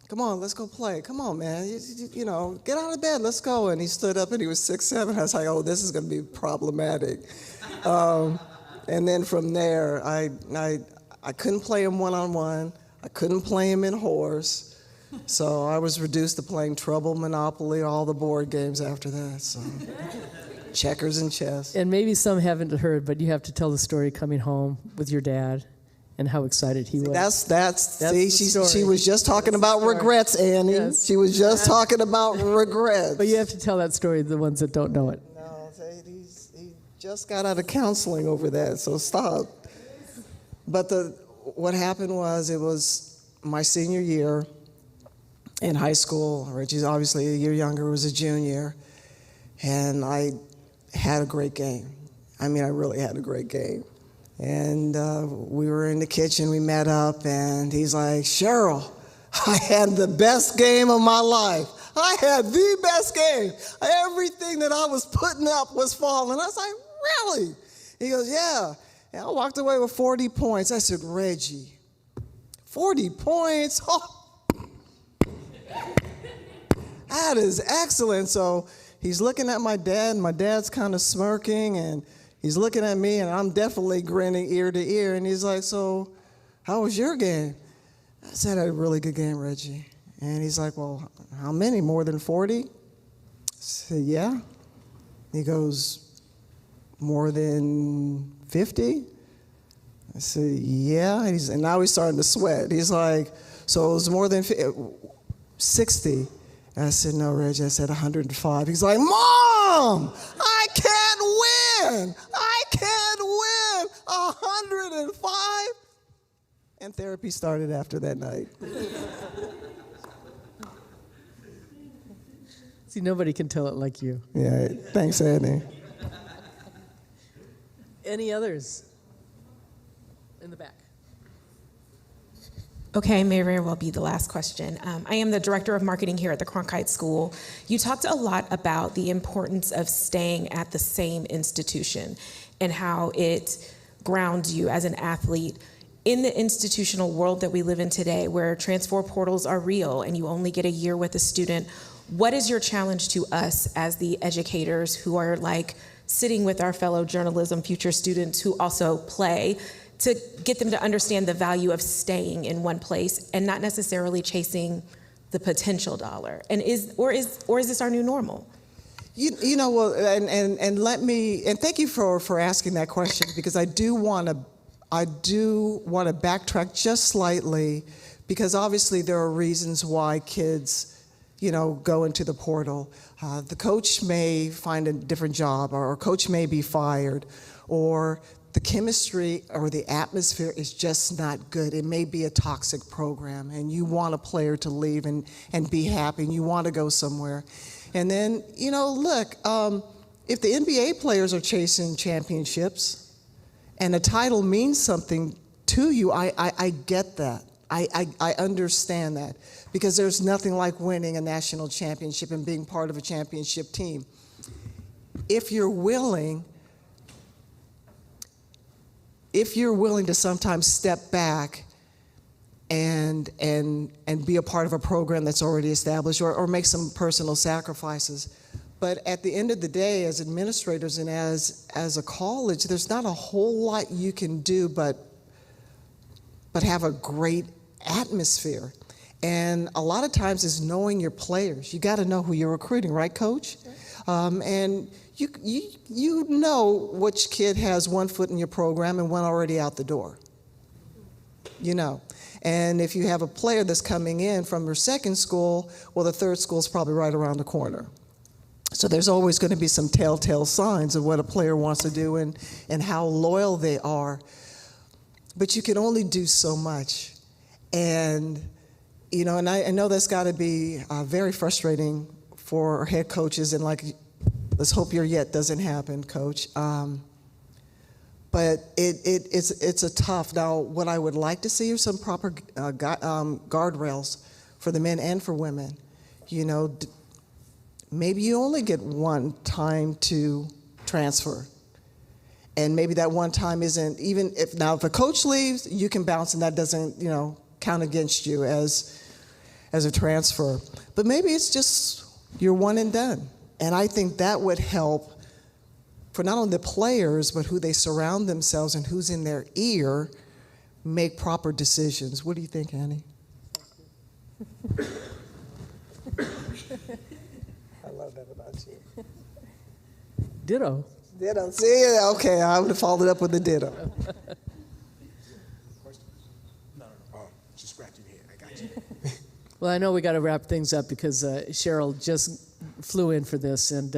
come on, let's go play. Come on, man, get out of bed, let's go. And he stood up and he was 6'7". I was like, oh, this is going to be problematic. And then from there, I couldn't play him one-on-one. I couldn't play him in horse. So I was reduced to playing Trouble, Monopoly, all the board games after that. So checkers and chess. And maybe some haven't heard, but you have to tell the story coming home with your dad and how excited he was. She was just talking about regrets, Annie. Yes. She was just talking about regrets. But you have to tell that story to the ones that don't know it. He just got out of counseling over that, so stop. But what happened was, it was my senior year. in high school. Reggie's obviously a year younger, was a junior, and I had a great game. I mean, I really had a great game. And we were in the kitchen, we met up, and he's like, Cheryl, I had the best game of my life. I had the best game. Everything that I was putting up was falling. I was like, really? He goes, yeah. And I walked away with 40 points. I said, Reggie, 40 points? Oh. That is excellent. So he's looking at my dad, and my dad's kind of smirking, and he's looking at me, and I'm definitely grinning ear to ear. And he's like, so how was your game? I said, I had a really good game, Reggie. And he's like, well, how many? More than 40? I said, yeah. He goes, more than 50? I said, yeah. And now he's starting to sweat. He's like, so it was more than 60. And I said, no, Reggie. I said 105. He's like, Mom, I can't win. I can't win. 105? And therapy started after that night. See, nobody can tell it like you. Yeah, thanks, Annie. Any others? In the back. Okay, may very well be the last question. I am the director of marketing here at the Cronkite School. You talked a lot about the importance of staying at the same institution and how it grounds you as an athlete. In the institutional world that we live in today, where transfer portals are real and you only get a year with a student, what is your challenge to us as the educators who are like sitting with our fellow journalism future students who also play to get them to understand the value of staying in one place and not necessarily chasing the potential dollar? And is this our new normal? You know, well, and let me, and thank you for asking that question, because I do want to backtrack just slightly, because obviously there are reasons why kids, you know, go into the portal. The coach may find a different job, or coach may be fired, or the chemistry or the atmosphere is just not good. It may be a toxic program, and you want a player to leave and be happy, and you want to go somewhere. And then, you know, look, if the NBA players are chasing championships and a title means something to you, I get that. I understand that, because there's nothing like winning a national championship and being part of a championship team. If you're willing to sometimes step back and be a part of a program that's already established, or make some personal sacrifices. But at the end of the day, as administrators and as a college, there's not a whole lot you can do but have a great atmosphere. And a lot of times is knowing your players. You got to know who you're recruiting, right, Coach? And you know which kid has one foot in your program and one already out the door. You know. And if you have a player that's coming in from your second school, well, the third school is probably right around the corner. So there's always going to be some telltale signs of what a player wants to do and how loyal they are. But you can only do so much. And, you know, and I know that's got to be very frustrating for head coaches, and like, let's hope your yet doesn't happen, Coach. But it's a tough. Now, what I would like to see are some proper guardrails for the men and for women. You know, maybe you only get one time to transfer. And maybe that one time isn't, even if a coach leaves, you can bounce, and that doesn't, you know, count against you as a transfer. But maybe it's just you're one and done. And I think that would help for not only the players, but who they surround themselves and who's in their ear, make proper decisions. What do you think, Annie? I love that about you. Ditto. Ditto. See, okay, I would have followed up with a ditto. No. Oh, just scratching your head. I got you. Well, I know we got to wrap things up because Cheryl just flew in for this, and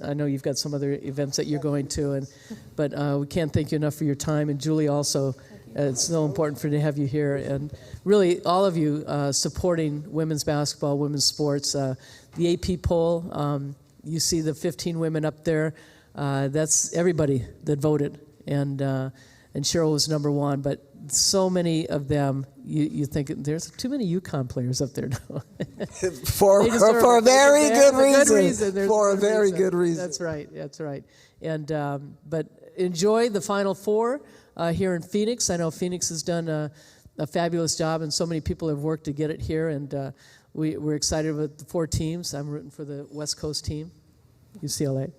I know you've got some other events that you're going to, but we can't thank you enough for your time. And Julie also, It's so important to have you here, and really all of you supporting women's basketball, women's sports. The AP poll, you see the 15 women up there. That's everybody that voted, and Cheryl was number one. But so many of them, you think there's too many UConn players up there now. for a very good reason. For a very good reason. That's right. That's right. And but enjoy the Final Four here in Phoenix. I know Phoenix has done a fabulous job, and so many people have worked to get it here. And we're excited with the 4 teams. I'm rooting for the West Coast team, UCLA,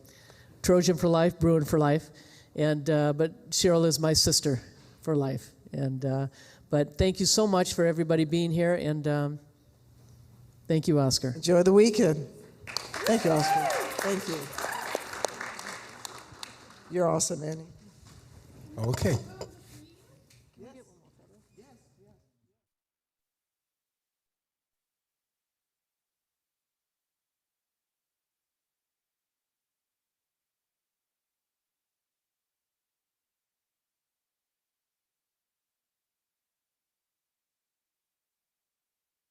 Trojan for life, Bruin for life, and but Cheryl is my sister for life. And but thank you so much for everybody being here, and thank you, Oscar. Enjoy the weekend. Thank you, Oscar. Thank you. You're awesome, Annie. Okay.